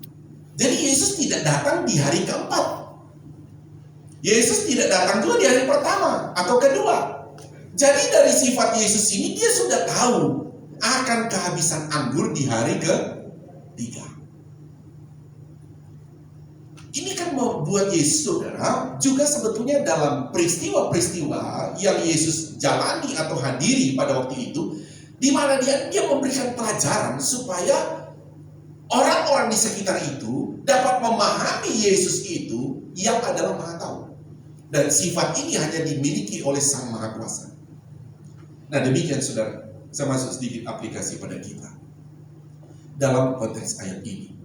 Jadi Yesus tidak datang di hari keempat. Yesus tidak datang juga di hari pertama atau kedua. Jadi dari sifat Yesus ini dia sudah tahu akan kehabisan anggur di hari ketiga. Ini kan membuat Yesus saudara juga sebetulnya dalam peristiwa-peristiwa yang Yesus jalani atau hadiri pada waktu itu, di mana dia memberikan pelajaran supaya orang-orang di sekitar itu dapat memahami Yesus itu yang adalah Maha Tahu. Dan sifat ini hanya dimiliki oleh Sang Maha Kuasa. Nah demikian saudara, saya masuk sedikit aplikasi pada kita dalam konteks ayat ini.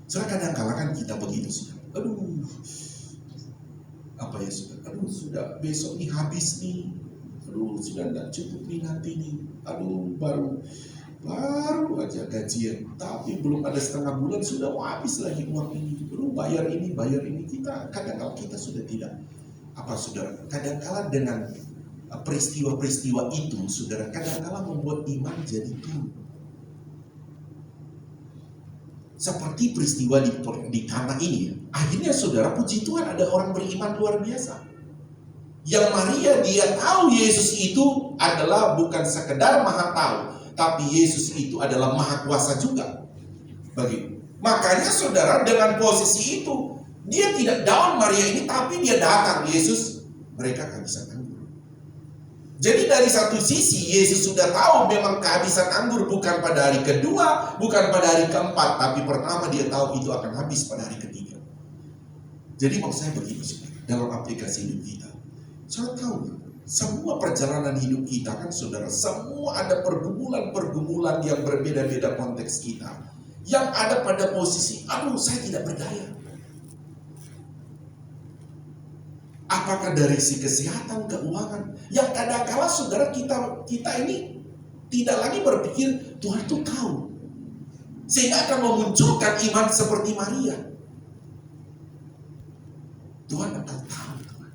Saudara kadang-kala kan kita begitu saudara. Aduh, apa ya saudara? Aduh sudah besok nih habis nih. Aduh sudah tidak cukup nih nanti nih. Aduh baru aja gajian, tapi belum ada setengah bulan sudah mau habis lagi uang ini. Aduh bayar ini. Kita kadang-kala kita sudah tidak apa saudara, kadang-kala dengan peristiwa-peristiwa itu saudara, kadang-kala membuat iman jadi turun. Seperti peristiwa di Kana ini, akhirnya saudara puji Tuhan ada orang beriman luar biasa. Yang Maria dia tahu Yesus itu adalah bukan sekedar Maha Tahu, tapi Yesus itu adalah Maha Kuasa juga. Makanya saudara dengan posisi itu dia tidak down Maria ini, tapi dia datang. Yesus, mereka kehabisan anggur. Jadi dari satu sisi Yesus sudah tahu memang kehabisan anggur bukan pada hari kedua, bukan pada hari keempat, tapi pertama dia tahu itu akan habis pada hari ketiga. Jadi maksud saya begini saudara, dalam aplikasi hidup kita, saudara tahu semua perjalanan hidup kita kan saudara, semua ada pergumulan-pergumulan yang berbeda-beda konteks kita, yang ada pada posisi, aduh saya tidak berdaya. Apakah dari si kesehatan, keuangan, yang kadang-kala saudara kita ini tidak lagi berpikir Tuhan itu tahu, sehingga akan memunculkan iman seperti Maria. Tuhan akan tahu Tuhan.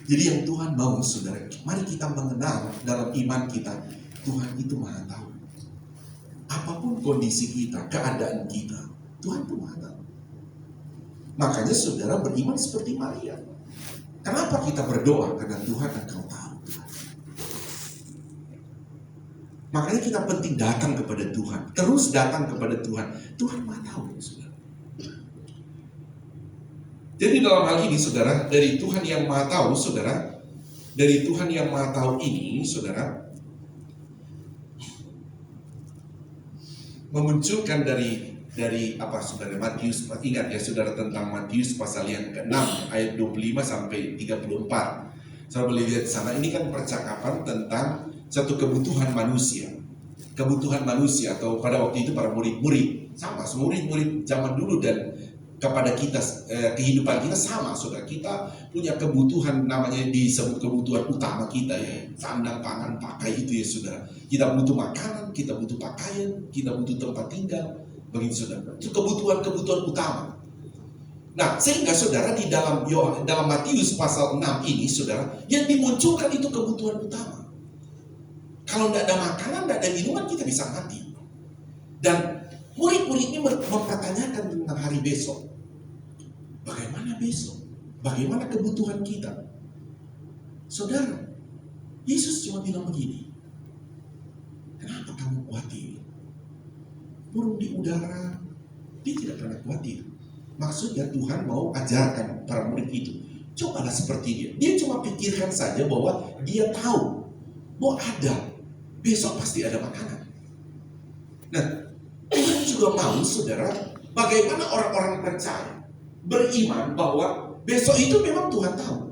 Jadi yang Tuhan mau saudara, mari kita mengenal dalam iman kita, Tuhan itu Maha Tahu. Apapun kondisi kita, keadaan kita, Tuhan itu Maha Tahu. Makanya saudara beriman seperti Maria. Kenapa kita berdoa? Karena Tuhan Engkau tahu Tuhan. Makanya kita penting datang kepada Tuhan. Terus datang kepada Tuhan. Tuhan Maha Tahu saudara. Jadi dalam hal ini saudara, dari Tuhan yang Maha Tahu saudara, dari Tuhan yang Maha Tahu ini saudara, memunculkan dari apa saudara, Matius, ingat ya saudara tentang Matius pasal yang ke-6 ayat 25 sampai 34. Saudara boleh lihat di sana, ini kan percakapan tentang satu kebutuhan manusia atau pada waktu itu para murid-murid sama, murid-murid zaman dulu dan kepada kita, kehidupan kita sama saudara, kita punya kebutuhan namanya disebut kebutuhan utama kita ya, sandang, pangan, pakai itu ya saudara. Kita butuh makanan, kita butuh pakaian, kita butuh tempat tinggal. Begitu saudara, itu kebutuhan utama. Nah, sehingga saudara di dalam Matius pasal 6 ini saudara, yang dimunculkan itu kebutuhan utama. Kalau tidak ada makanan, tidak ada minuman, kita bisa mati. Dan murid-murid ini mempertanyakan tentang hari besok. Bagaimana besok? Bagaimana kebutuhan kita? Saudara, Yesus cuma bilang begini, kenapa kamu khawatir? Burung di udara, dia tidak pernah khawatir. Maksudnya Tuhan mau ajarkan para murid itu, cobalah seperti dia. Dia cuma pikirkan saja bahwa dia tahu bahwa ada, besok pasti ada makanan. Nah, Tuhan juga mau saudara, bagaimana orang-orang percaya, beriman bahwa besok itu memang Tuhan tahu.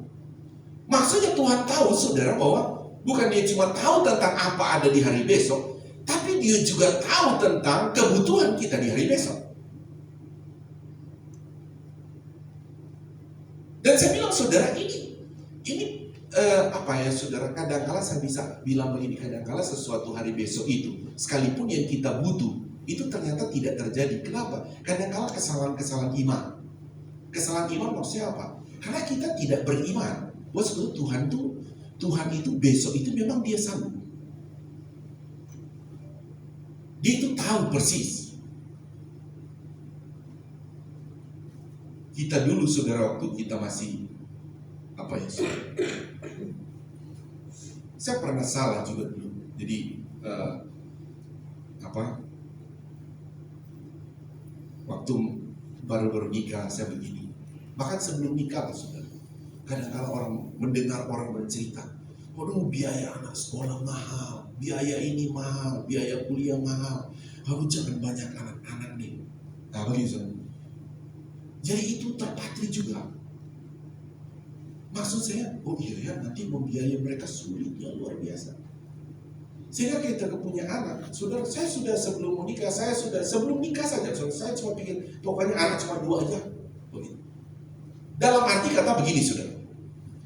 Maksudnya Tuhan tahu saudara bahwa bukan dia cuma tahu tentang apa ada di hari besok, tapi dia juga tahu tentang kebutuhan kita di hari besok. Dan saya bilang saudara, ini Ini saudara, kadangkala saya bisa bilang begini, kadangkala sesuatu hari besok itu, sekalipun yang kita butuh, itu ternyata tidak terjadi. Kenapa? Kadangkala kesalahan-kesalahan iman. Kesalahan iman maksudnya apa? Karena kita tidak beriman. Bahwa sebetulnya Tuhan itu besok itu memang dia sanggup. Dia itu tahu persis. Kita dulu saudara, waktu kita masih saya pernah salah juga dulu. Jadi waktu baru-baru nikah saya begini. Bahkan sebelum nikah saudara, kadang-kadang orang mendengar orang bercerita, waduh biaya anak sekolah mahal, biaya ini mahal, biaya kuliah mahal, harus jangan banyak anak-anak nih. Nah begitu. Jadi itu terpatri juga. Maksud saya, oh iya ya, nanti membiayai mereka sulitnya luar biasa. Sehingga kita punya anak, saudara, saya sudah sebelum nikah saja, saudara, saya cuma pikir, pokoknya anak cuma 2 aja. Begitu. Dalam arti kata begini, saudara.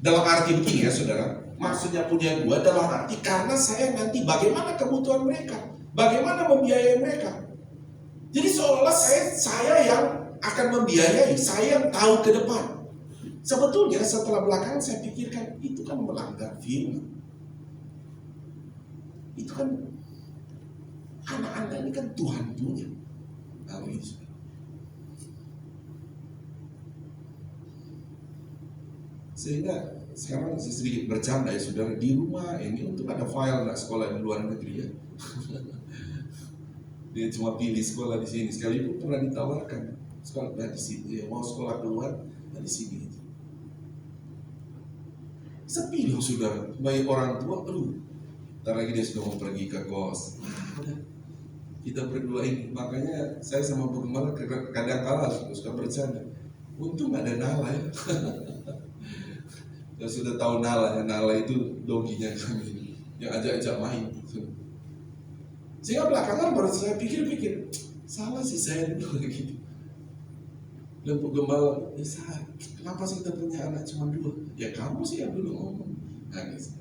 Dalam arti begini ya, saudara. Maksudnya punya 2 dalam arti karena saya nanti bagaimana kebutuhan mereka, bagaimana membiayai mereka. Jadi seolah-olah saya yang akan membiayai, saya yang tahu ke depan. Sebetulnya setelah belakangan saya pikirkan itu kan melanggar firman. Itu kan anak-anak ini kan Tuhan punya. Nah, begitu. Sehingga sekarang saya sedikit bercanda ya saudara, di rumah ini untuk ada file anak sekolah di luar negeri ya. Dia cuma pilih sekolah di sini. Sekalipun pernah ditawarkan sekolah di sini, ya, mau sekolah keluar di sini. Sepi loh saudara, baik orang tua, ntar lagi dia sudah mau pergi ke kos. Kita berdua ini, makanya saya sama Bu Gembala kadang-kala suka bercanda. Untung ada Nala ya. Ya sudah tahu Nala, ya Nala itu doginya kami yang ajak-ajak main. Sehingga belakangan baru saya pikir-pikir, salah sih saya dulu gitu. Dan Bu Gembala, kenapa sih kita punya anak cuma 2? Ya kamu sih yang dulu ngomong. Nangis.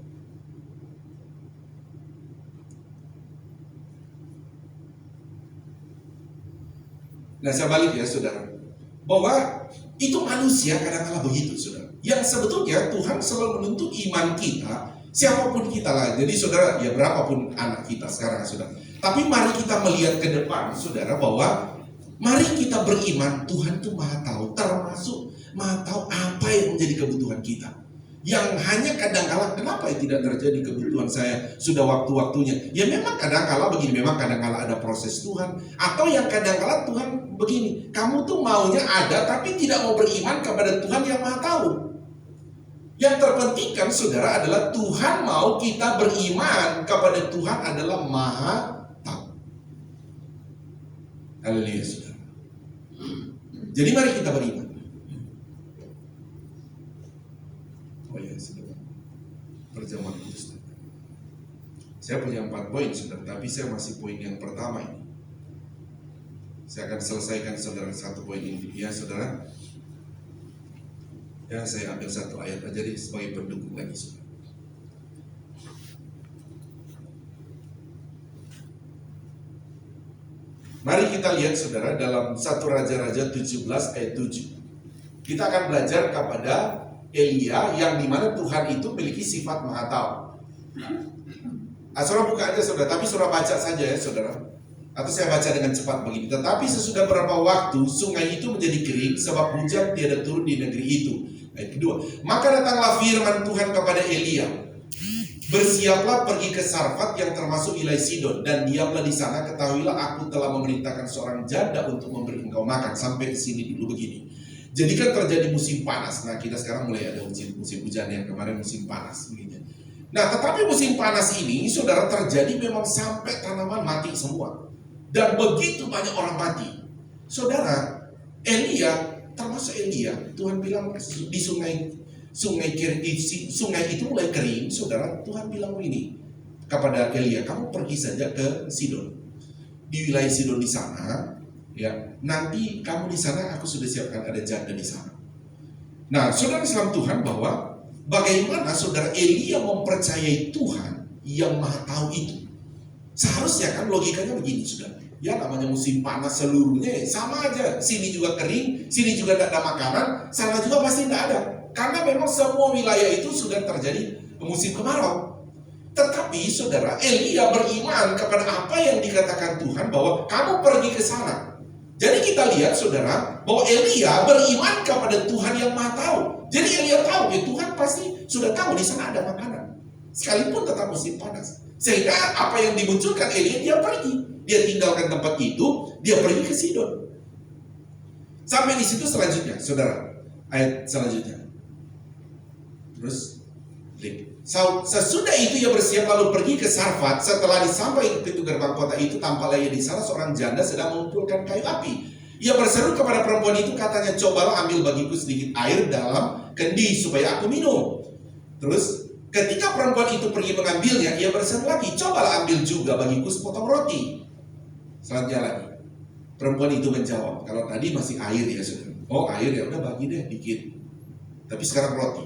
Nah saya balik ya saudara, bahwa itu manusia kadang-kadang begitu saudara. Yang sebetulnya Tuhan selalu menuntut iman kita, siapapun kita lah. Jadi saudara, ya berapapun anak kita sekarang saudara. Tapi mari kita melihat ke depan saudara, bahwa mari kita beriman, Tuhan itu maha tahu, termasuk maha tahu apa yang menjadi kebutuhan kita. Yang hanya kadang-kala, kenapa ya tidak terjadi kebutuhan saya sudah waktu-waktunya? Ya memang kadang-kala begini, memang kadang-kala ada proses Tuhan. Atau yang kadang-kala Tuhan begini, kamu tuh maunya ada tapi tidak mau beriman kepada Tuhan yang maha tahu. Yang terpenting kan saudara adalah Tuhan mau kita beriman kepada Tuhan adalah maha tahu. Haleluya saudara. Jadi mari kita beriman. Oh ya saudara, perjamuan kudus. Saya punya 4 poin saudara, tapi saya masih poin yang pertama ini. Saya akan selesaikan saudara 1 poin ini ya saudara. Ya saya ambil 1 ayat aja deh sebagai pendukung lagi saudara. Mari kita lihat saudara dalam 1 Raja-Raja 17 ayat 7. Kita akan belajar kepada Elia yang dimana Tuhan itu memiliki sifat maha tahu. Saudara buka aja saudara, tapi saudara baca saja ya saudara. Atau saya baca dengan cepat begini. Tetapi sesudah beberapa waktu sungai itu menjadi kering sebab hujan tiada turun di negeri itu. Ayat kedua, maka datanglah firman Tuhan kepada Elia, bersiaplah pergi ke Sarfat yang termasuk wilayah Sidon dan diamlah di sana, ketahuilah aku telah memerintahkan seorang janda untuk memberi engkau makan. Sampai ke sini dulu begini. Jadi kan terjadi musim panas. Nah kita sekarang mulai ada musim hujan, yang kemarin musim panas begini. Nah tetapi musim panas ini saudara terjadi memang sampai tanaman mati semua. Dan begitu banyak orang mati. Saudara, Elia, termasuk Elia, Tuhan bilang di sungai itu mulai kering, saudara. Tuhan bilang ini kepada Elia, kamu pergi saja ke Sidon. Di wilayah Sidon di sana, ya, nanti kamu di sana aku sudah siapkan ada janda di sana. Nah, saudara Islam Tuhan bahwa bagaimana saudara Elia mempercayai Tuhan yang maha tahu itu. Seharusnya kan logikanya begini, saudara. Ya namanya musim panas seluruhnya sama aja. Sini juga kering, sini juga tidak ada makanan, sana juga pasti tidak ada. Karena memang semua wilayah itu sudah terjadi musim kemarau. Tetapi saudara, Elia beriman kepada apa yang dikatakan Tuhan bahwa kamu pergi ke sana. Jadi kita lihat saudara, bahwa Elia beriman kepada Tuhan yang maha tahu. Jadi Elia tahu, ya Tuhan pasti sudah tahu di sana ada makanan. Sekalipun tetap musim panas. Sehingga apa yang dimunculkan Elia, dia pergi. Dia tinggalkan tempat itu, dia pergi ke Sidon. Sampai di situ selanjutnya, saudara. Ayat selanjutnya. Terus, sesudah itu ia bersiap lalu pergi ke Sarfat. Setelah disampai ke pintu gerbang kota itu, tampaklah ia di sana seorang janda sedang mengumpulkan kayu api. Ia berseru kepada perempuan itu, katanya, cobalah ambil bagiku sedikit air dalam kendi supaya aku minum. Terus, ketika perempuan itu pergi mengambilnya, ia berseru lagi, cobalah ambil juga bagiku sepotong roti. Selanjutnya lagi, perempuan itu menjawab, kalau tadi masih air ya saudara. Oh air ya udah bagi deh dikit. Tapi sekarang roti.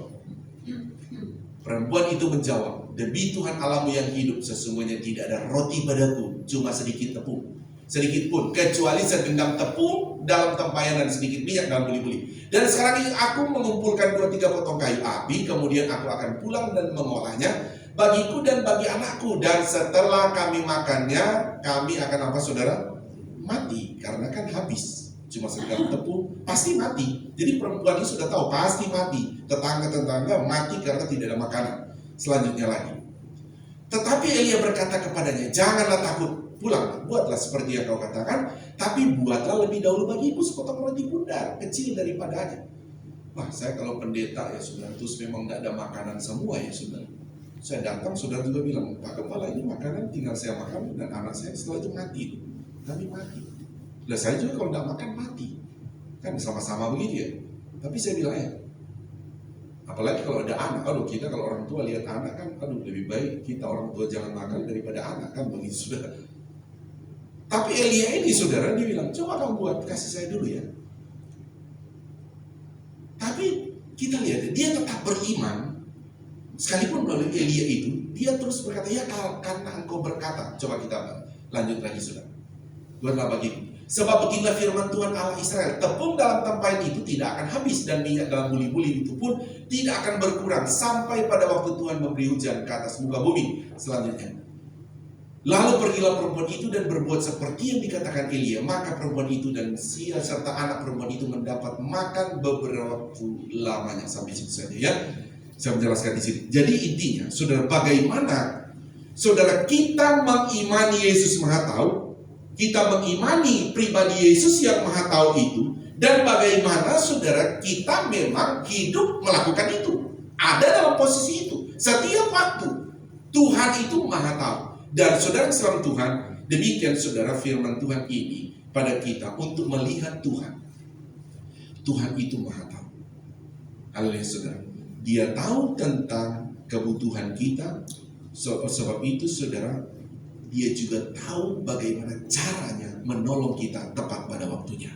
Perempuan itu menjawab, demi Tuhan Allahmu yang hidup, sesungguhnya tidak ada roti padaku, cuma sedikit tepung. Sedikit pun, kecuali segenggam tepung dalam tempayan dan sedikit minyak dalam buli-buli. Dan sekarang ini aku mengumpulkan 2-3 potong kayu api, kemudian aku akan pulang dan mengolahnya bagiku dan bagi anakku. Dan setelah kami makannya, kami akan apa saudara? Mati, karena kan habis. Cuma segenggam tepung, pasti mati. Jadi perempuan ini sudah tahu, pasti mati. Tetangga-tetangga mati karena tidak ada makanan. Selanjutnya lagi, tetapi Elia berkata kepadanya, janganlah takut, pulang, buatlah seperti yang kau katakan, tapi buatlah lebih dahulu bagiku sepotong roti bundar, kecil daripadanya. Wah, saya kalau pendeta ya saudara, terus memang tidak ada makanan semua ya saudara. Saya datang, saudara juga bilang, Pak Kepala ini makanan tinggal saya makan dan anak saya setelah itu mati. Kami mati. Nah saya juga kalau tidak makan mati. Kan sama-sama begitu ya. Tapi saya bilang ya, apalagi kalau ada anak, aduh kita kalau orang tua lihat anak kan, aduh lebih baik kita orang tua jangan makan daripada anak kan begitu saudara. Tapi Elia ini saudara, dia bilang, coba kamu buat, kasih saya dulu ya. Tapi kita lihat, dia tetap beriman. Sekalipun melalui Elia itu, dia terus berkata, ya karena engkau berkata. Coba kita lanjut lagi saudara. Buatlah bagiku. Sebab beginilah firman Tuhan Allah Israel, tepung dalam tempayan itu tidak akan habis, dan minyak dalam buli-buli itu pun tidak akan berkurang sampai pada waktu Tuhan memberi hujan ke atas muka bumi. Selanjutnya, lalu pergilah perempuan itu dan berbuat seperti yang dikatakan Elia. Maka perempuan itu dan Sia serta anak perempuan itu mendapat makan beberapa waktu lamanya. Sampai situ saja ya. Saya menjelaskan di sini. Jadi intinya, saudara, bagaimana saudara kita mengimani Yesus Maha Tahu, kita mengimani pribadi Yesus yang Maha Tahu itu, dan bagaimana saudara kita memang hidup melakukan itu. Ada dalam posisi itu. Setiap waktu Tuhan itu Maha Tahu. Dan saudara selalu Tuhan, demikian saudara firman Tuhan ini pada kita untuk melihat Tuhan. Tuhan itu Maha Tahu. Haleluya saudara. Dia tahu tentang kebutuhan kita. Sebab itu saudara, dia juga tahu bagaimana caranya menolong kita tepat pada waktunya.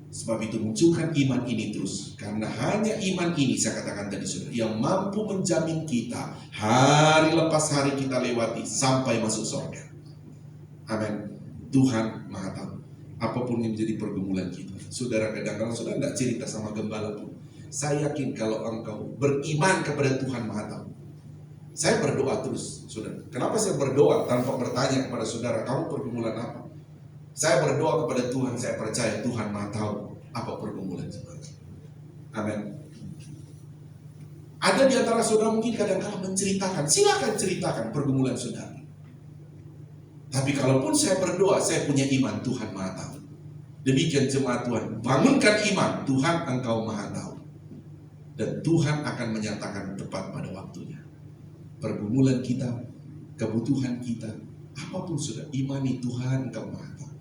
Sebab itu munculkan iman ini terus. Karena hanya iman ini, saya katakan tadi saudara, yang mampu menjamin kita hari lepas hari kita lewati sampai masuk surga. Amin. Tuhan Maha Tahu apapun yang menjadi pergumulan kita. Saudara, kadang-kadang saudara tidak cerita sama gembala pun. Saya yakin kalau engkau beriman kepada Tuhan Maha Tahu. Saya berdoa terus, saudara. Kenapa saya berdoa tanpa bertanya kepada saudara, kamu pergumulan apa? Saya berdoa kepada Tuhan, saya percaya Tuhan Maha Tahu apa pergumulan saudara. Amin. Ada di antara saudara mungkin kadang-kadang menceritakan, silakan ceritakan pergumulan saudara. Tapi kalaupun saya berdoa, saya punya iman, Tuhan Maha Tahu. Demikian jemaat Tuhan, bangunkan iman, Tuhan engkau Maha Tahu. Dan Tuhan akan menyatakan tepat pada waktunya. Pergumulan kita, kebutuhan kita, apapun sudah, imani Tuhan engkau Maha Tahu.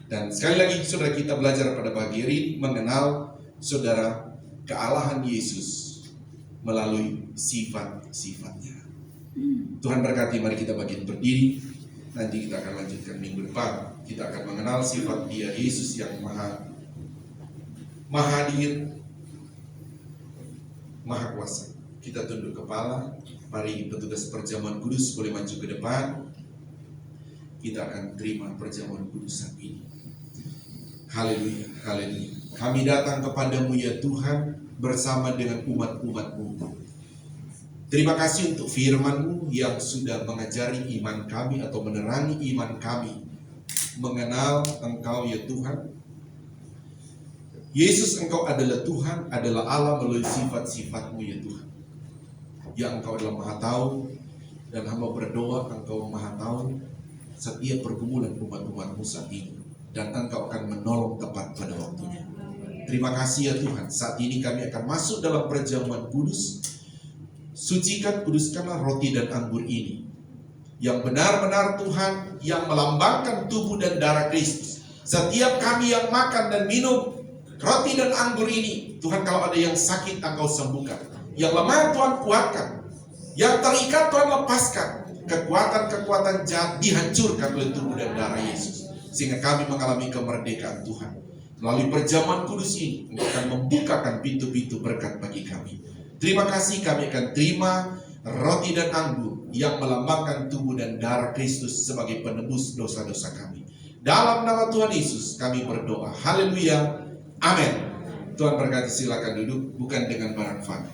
Dan sekali lagi saudara, kita belajar pada pagi ini mengenal saudara kealahan Yesus melalui sifat-sifatnya. Tuhan berkati, mari kita bagian berdiri. Nanti kita akan lanjutkan minggu depan. Kita akan mengenal sifat Dia Yesus yang Maha Hadir, Maha Kuasa. Kita tunduk kepala. Mari petugas perjamuan kudus boleh maju ke depan. Kita akan terima perjamuan kudus saat ini. Haleluya, haleluya. Kami datang kepadamu ya Tuhan bersama dengan umat-umat-Mu. Terima kasih untuk firman-Mu yang sudah mengajari iman kami atau menerangi iman kami. Mengenal Engkau ya Tuhan. Yesus, Engkau adalah Tuhan, adalah Allah melalui sifat-sifat-Mu ya Tuhan. Ya Engkau adalah Maha Tahu, dan hamba berdoa Engkau Maha Tahu setiap pergumulan umat-umat-Mu saat ini, dan Engkau akan menolong tepat pada waktunya. Terima kasih ya Tuhan. Saat ini kami akan masuk dalam perjamuan kudus. Sucikan, kuduskanlah roti dan anggur ini, yang benar-benar Tuhan, yang melambangkan tubuh dan darah Kristus. Setiap kami yang makan dan minum roti dan anggur ini, Tuhan, kalau ada yang sakit Engkau sembuhkan. Yang lemah Tuhan kuatkan. Yang terikat Tuhan lepaskan. Kekuatan-kekuatan jahat dihancurkan oleh tubuh dan darah Yesus. Sehingga kami mengalami kemerdekaan Tuhan. Melalui perjamuan kudus ini, Engkau akan membukakan pintu-pintu berkat bagi kami. Terima kasih, kami akan terima roti dan anggur yang melambangkan tubuh dan darah Kristus sebagai penebus dosa-dosa kami. Dalam nama Tuhan Yesus kami berdoa. Haleluya. Amin. Tuhan berkati, silakan duduk, bukan dengan barang fana.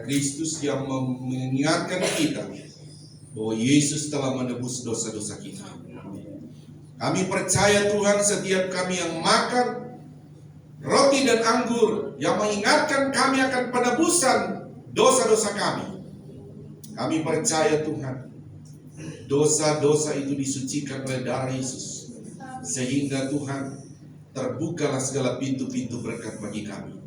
Kristus yang mengingatkan kita bahwa Yesus telah menebus dosa-dosa kita. Kami percaya Tuhan, setiap kami yang makan roti dan anggur yang mengingatkan kami akan penebusan dosa-dosa kami. Kami percaya Tuhan, dosa-dosa itu disucikan oleh darah Yesus, sehingga Tuhan terbukalah segala pintu-pintu berkat bagi kami.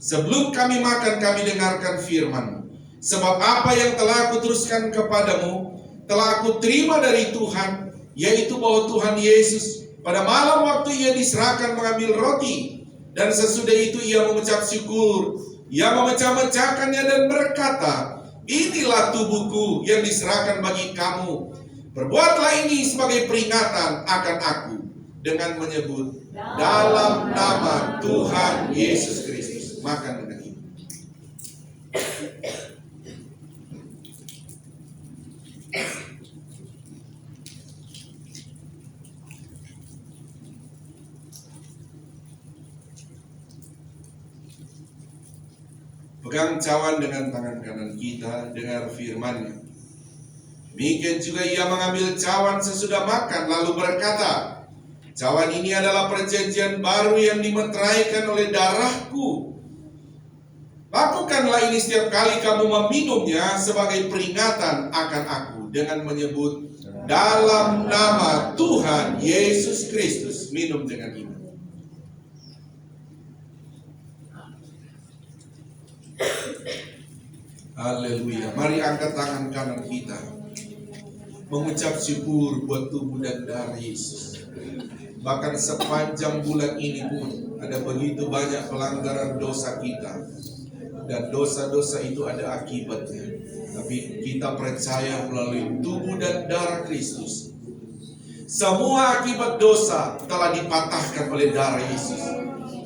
Sebelum kami makan, kami dengarkan firman-Mu. Sebab apa yang telah aku teruskan kepadamu, telah aku terima dari Tuhan, yaitu bahwa Tuhan Yesus pada malam waktu Ia diserahkan mengambil roti, dan sesudah itu Ia mengucap syukur, Ia memecah-mecahkannya dan berkata, inilah tubuhku yang diserahkan bagi kamu. Perbuatlah ini sebagai peringatan akan aku, dengan menyebut dalam nama Tuhan Yesus Kristus. Makan dengan ini. Pegang cawan dengan tangan kanan kita, dengar firman-Nya. Demikian juga ia mengambil cawan sesudah makan lalu berkata, cawan ini adalah perjanjian baru yang dimeteraikan oleh darahku. Lakukanlah ini setiap kali kamu meminumnya sebagai peringatan akan aku, dengan menyebut dalam nama Tuhan Yesus Kristus. Minum dengan iman. Haleluya. Mari angkat tangan kanan kita, mengucap syukur buat tubuh dan darah Yesus. Bahkan sepanjang bulan ini pun ada begitu banyak pelanggaran dosa kita, dan dosa-dosa itu ada akibatnya. Tapi kita percaya melalui tubuh dan darah Kristus, semua akibat dosa telah dipatahkan oleh darah Yesus.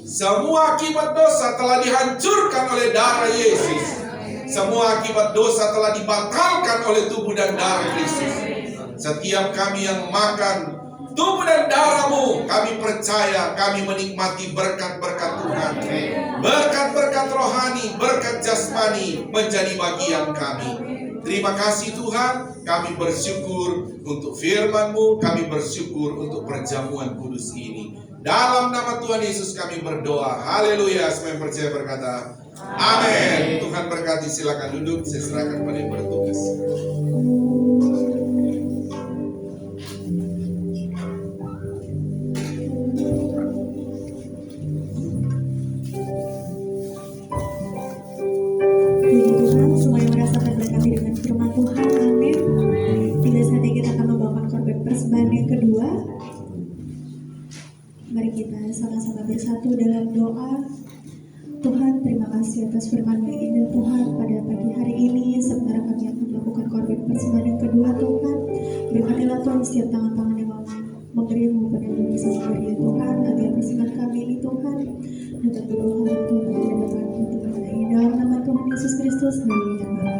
Semua akibat dosa telah dihancurkan oleh darah Yesus. Semua akibat dosa telah dibatalkan oleh tubuh dan darah Kristus. Setiap kami yang makan tubuh dan darah-Mu, kami percaya kami menikmati berkat-berkat Tuhan. Berkat-berkat rohani, berkat jasmani menjadi bagian kami. Terima kasih Tuhan, kami bersyukur untuk firman-Mu, kami bersyukur untuk perjamuan kudus ini. Dalam nama Tuhan Yesus kami berdoa. Haleluya. Semua yang percaya berkata amin. Tuhan berkati, silakan duduk, saya serahkan pada yang bertugas. Mari kita sama-sama bersatu dalam doa. Tuhan, terima kasih atas firman-Mu yang indah Tuhan. Pada pagi hari ini sebentar kami akan melakukan korban persembahan yang kedua Tuhan. Berkatilah Tuhan setiap tangan-tangan yang mau memberimu pada bisa memberi ya Tuhan, agar persembahan kami ini Tuhan dapat berdoa Tuhan di hadapan-Mu Tuhan. Dalam nama Tuhan Yesus Kristus, haleluya, amin.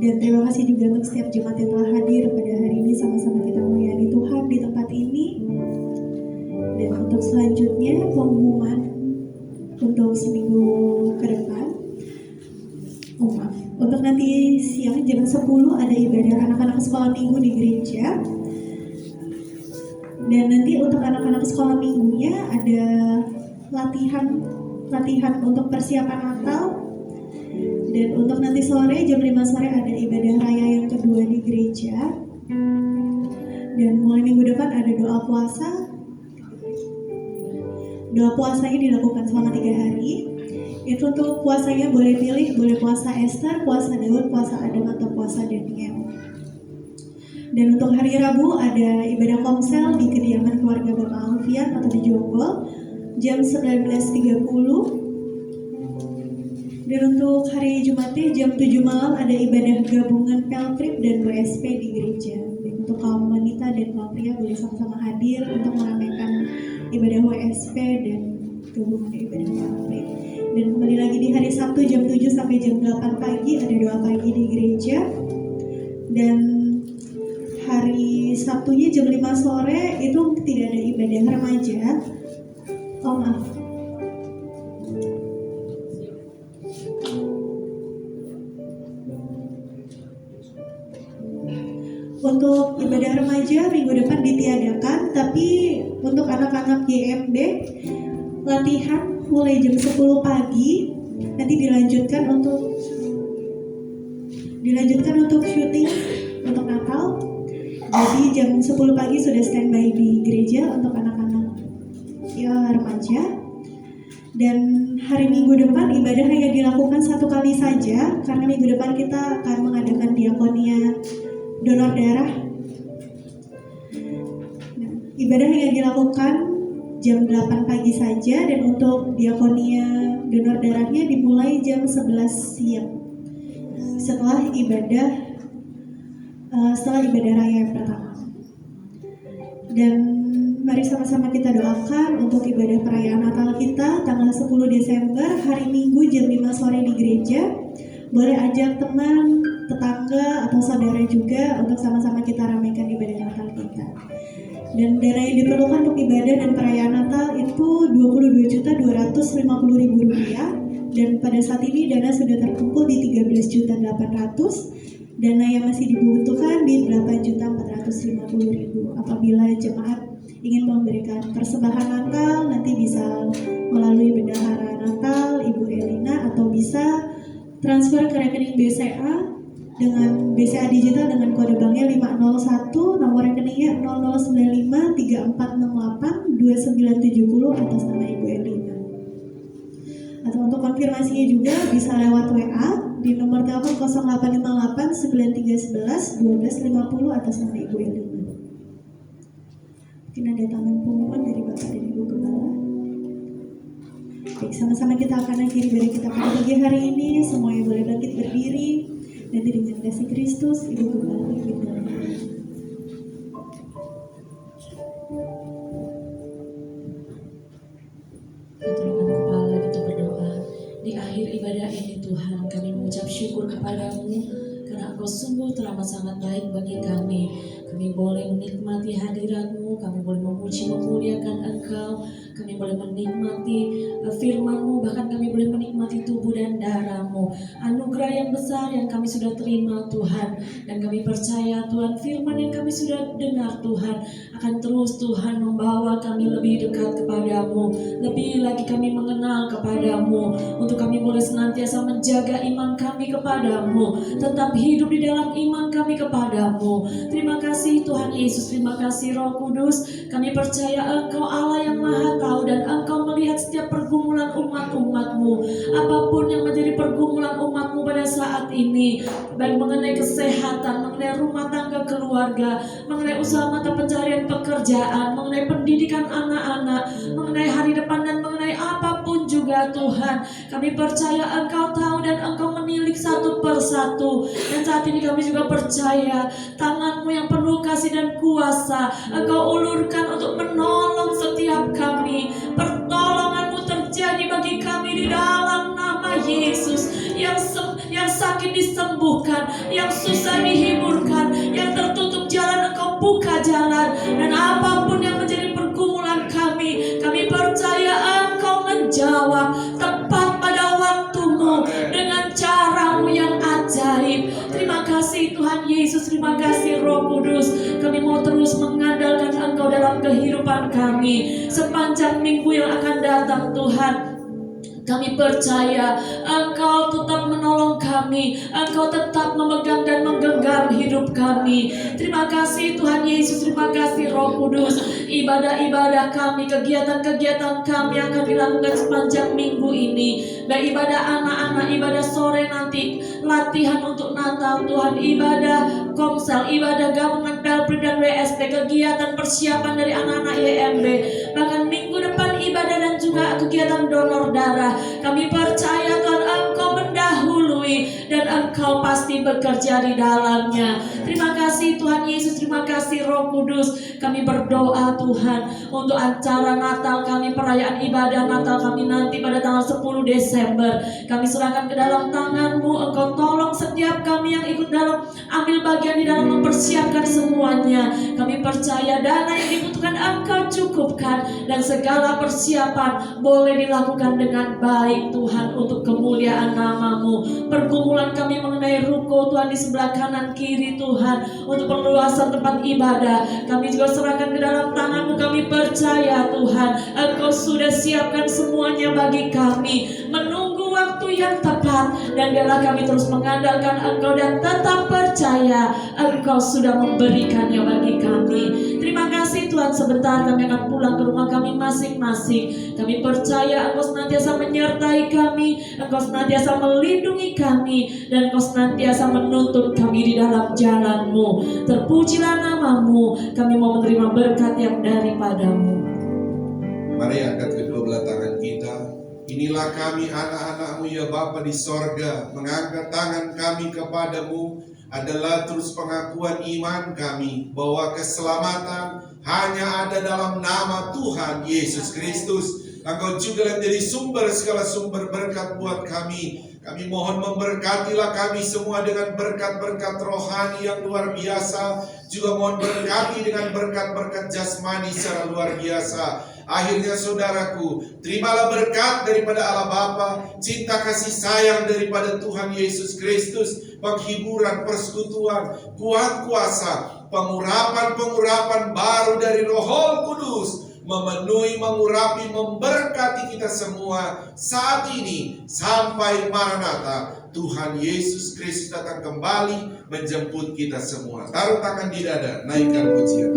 Dan terima kasih juga untuk setiap jemaat yang telah hadir pada hari ini, sama-sama kita melayani Tuhan di tempat ini. Dan untuk selanjutnya pengumuman untuk seminggu ke depan. Untuk nanti siang jam 10 ada ibadah anak-anak sekolah minggu di gereja. Dan nanti untuk anak-anak sekolah minggunya ada latihan untuk persiapan Natal. Dan untuk nanti sore, jam 5 sore ada ibadah raya yang kedua di gereja. Dan mulai minggu depan ada doa puasa. Doa puasanya dilakukan selama 3 hari. Itu untuk puasanya boleh pilih, boleh puasa Esther, puasa Daud, puasa Adam, atau puasa Daniel. Dan untuk hari Rabu ada ibadah komsel di kediaman keluarga Bapak Alfian atau di Jonggol jam 19.30. Dan untuk hari Jumatnya jam 7 malam ada ibadah gabungan Peltrip dan WSP di gereja. Dan untuk kaum wanita dan kaum pria boleh sama-sama hadir untuk meramaikan ibadah WSP dan gabungan ibadah Peltrip. Dan kembali lagi di hari Sabtu jam 7 sampai jam 8 pagi ada doa pagi di gereja. Dan hari Sabtunya jam 5 sore itu tidak ada ibadah remaja. Oh maaf. Untuk ibadah remaja minggu depan ditiadakan, tapi untuk anak-anak YMB latihan mulai jam 10 pagi, nanti dilanjutkan untuk syuting untuk Natal. Jadi jam 10 pagi sudah standby di gereja untuk anak-anak ya remaja. Dan hari Minggu depan ibadah hanya dilakukan 1 kali saja, karena minggu depan kita akan mengadakan diakonia donor darah. Nah, ibadah hanya dilakukan jam 8 pagi saja, dan untuk diakonia donor darahnya dimulai jam 11 siang setelah ibadah raya yang pertama. Dan mari sama-sama kita doakan untuk ibadah perayaan Natal kita tanggal 10 Desember hari Minggu jam 5 sore di gereja. Boleh ajak teman, tetangga, atau saudara juga untuk sama-sama kita ramaikan ibadah Natal kita. Dan dana yang diperlukan untuk ibadah dan perayaan Natal itu Rp22.250.000, dan pada saat ini dana sudah terkumpul di Rp13.800.000. Dana yang masih dibutuhkan di Rp8.450.000. Apabila jemaat ingin memberikan persembahan Natal, nanti bisa melalui bendahara Natal Ibu Elina, atau bisa transfer ke rekening BCA dengan BCA digital dengan kode banknya 501, nomor rekeningnya 009534682970 atas nama Ibu Elina. Atau untuk konfirmasinya juga bisa lewat WA di nomor telepon 0858 9311 1250 atas nama Ibu Elina. Mungkin ada tangan pengumuman dari Bapak dan Ibu Gembala. Baik, sama-sama kita akan akhiri ibadah kita pada pagi hari ini. Semuanya boleh bangkit berdiri. Nanti dengan kasih Kristus, Ibu Gembala kita. Tundukkan kepala, kita berdoa. Di akhir ibadah ini Tuhan, kami mengucap syukur kepadamu karena Engkau sungguh teramat sangat baik bagi kami. Kami boleh menikmati hadirat-Mu, kami boleh memuji memuliakan Engkau, kami boleh menikmati firman-Mu, bahkan kami boleh menikmati tubuh dan darah-Mu. Anugerah yang besar yang kami sudah terima Tuhan, dan kami percaya Tuhan firman yang kami sudah dengar Tuhan akan terus Tuhan membawa kami lebih dekat kepadamu, lebih lagi kami mengenal kepadamu, untuk kami boleh senantiasa menjaga iman kami kepadamu, tetap hidup di dalam iman kami kepadamu. Terima kasih Tuhan Yesus, terima kasih Roh Kudus. Kami percaya Engkau Allah yang Maha Tahu, dan Engkau melihat setiap pergumulan umat-umat-Mu, apapun yang menjadi pergumulan umat-Mu pada saat ini, baik mengenai kesehatan, mengenai rumah tangga keluarga, mengenai usaha mata pencarian pekerjaan, mengenai pendidikan anak-anak, mengenai hari depan, dan mengenai apapun juga Tuhan. Kami percaya Engkau tahu dan Engkau menilik satu persatu. Dan saat ini kami juga percaya tangan-Mu yang penuh kasih dan kuasa Engkau ulurkan untuk menolong setiap kami. Pertolongan-Mu terjadi bagi kami di dalam nama Yesus. Yang sakit disembuhkan, yang susah dihiburkan, yang tertutup jalan Engkau buka jalan. Dan apapun yang menjadi pergumulan kami, kami percaya Engkau menjawab tepat pada waktu-Mu dengan cara-Mu yang ajaib. Terima kasih Tuhan Yesus, terima kasih Roh Kudus. Kami mau terus mengandalkan Engkau dalam kehidupan kami sepanjang minggu yang akan datang Tuhan. Kami percaya Engkau tetap menolong kami, Engkau tetap memegang dan menggenggam hidup kami. Terima kasih Tuhan Yesus, terima kasih Roh Kudus. Ibadah-ibadah kami, kegiatan-kegiatan kami akan dilakukan sepanjang minggu ini, baik ibadah anak-anak, ibadah sore nanti, latihan untuk Natal Tuhan, ibadah komsel, ibadah gabungan Pelpri dan WSP, kegiatan persiapan dari anak-anak YMB, bahkan minggu depan ibadah dan juga kegiatan donor darah. Kami percaya Tuhan Engkau mendahului dan Engkau pasti bekerja di dalamnya. Terima kasih Tuhan Yesus, terima kasih Roh Kudus. Kami berdoa Tuhan untuk acara Natal kami, perayaan ibadah Natal kami nanti pada tanggal 10 Desember. Kami serahkan ke dalam tangan-Mu. Engkau tolong setiap kami yang ikut dalam ambil bagian di dalam mempersiapkan semuanya. Kami percaya dana yang dibutuhkan Engkau cukupkan, dan segala persiapan boleh dilakukan dengan baik Tuhan untuk kemuliaan nama-Mu. Pergumulan kami mengenai ruko Tuhan di sebelah kanan kiri Tuhan untuk perluasan tempat ibadah, kami juga serahkan ke dalam tangan-Mu. Kami percaya Tuhan Engkau sudah siapkan semuanya bagi kami. Menunggu waktu yang tepat, dan biarlah kami terus mengandalkan Engkau dan tetap percaya Engkau sudah memberikannya bagi kami. Terima kasih Tuhan, sebentar kami akan pulang ke rumah kami masing-masing. Kami percaya Engkau senantiasa menyertai kami, Engkau senantiasa melindungi kami, dan Engkau senantiasa menuntun kami di dalam jalan-Mu. Terpujilah nama-Mu, kami mau menerima berkat yang daripada-Mu. Mari angkat kedua belah tangan kita. Inilah kami anak-anak-Mu ya Bapa di sorga. Mengangkat tangan kami kepadamu adalah terus pengakuan iman kami bahwa keselamatan hanya ada dalam nama Tuhan Yesus Kristus. Engkau juga menjadi sumber segala sumber berkat buat kami. Kami mohon memberkatilah kami semua dengan berkat-berkat rohani yang luar biasa. Juga mohon berkati dengan berkat-berkat jasmani secara luar biasa. Akhirnya saudaraku, terimalah berkat daripada Allah Bapa, cinta kasih sayang daripada Tuhan Yesus Kristus, penghiburan, persekutuan, kuat kuasa, pengurapan-pengurapan baru dari Roh Kudus, memenuhi, mengurapi, memberkati kita semua saat ini sampai Maranatha. Tuhan Yesus Kristus datang kembali menjemput kita semua. Taruh tangan di dada, naikkan pujian.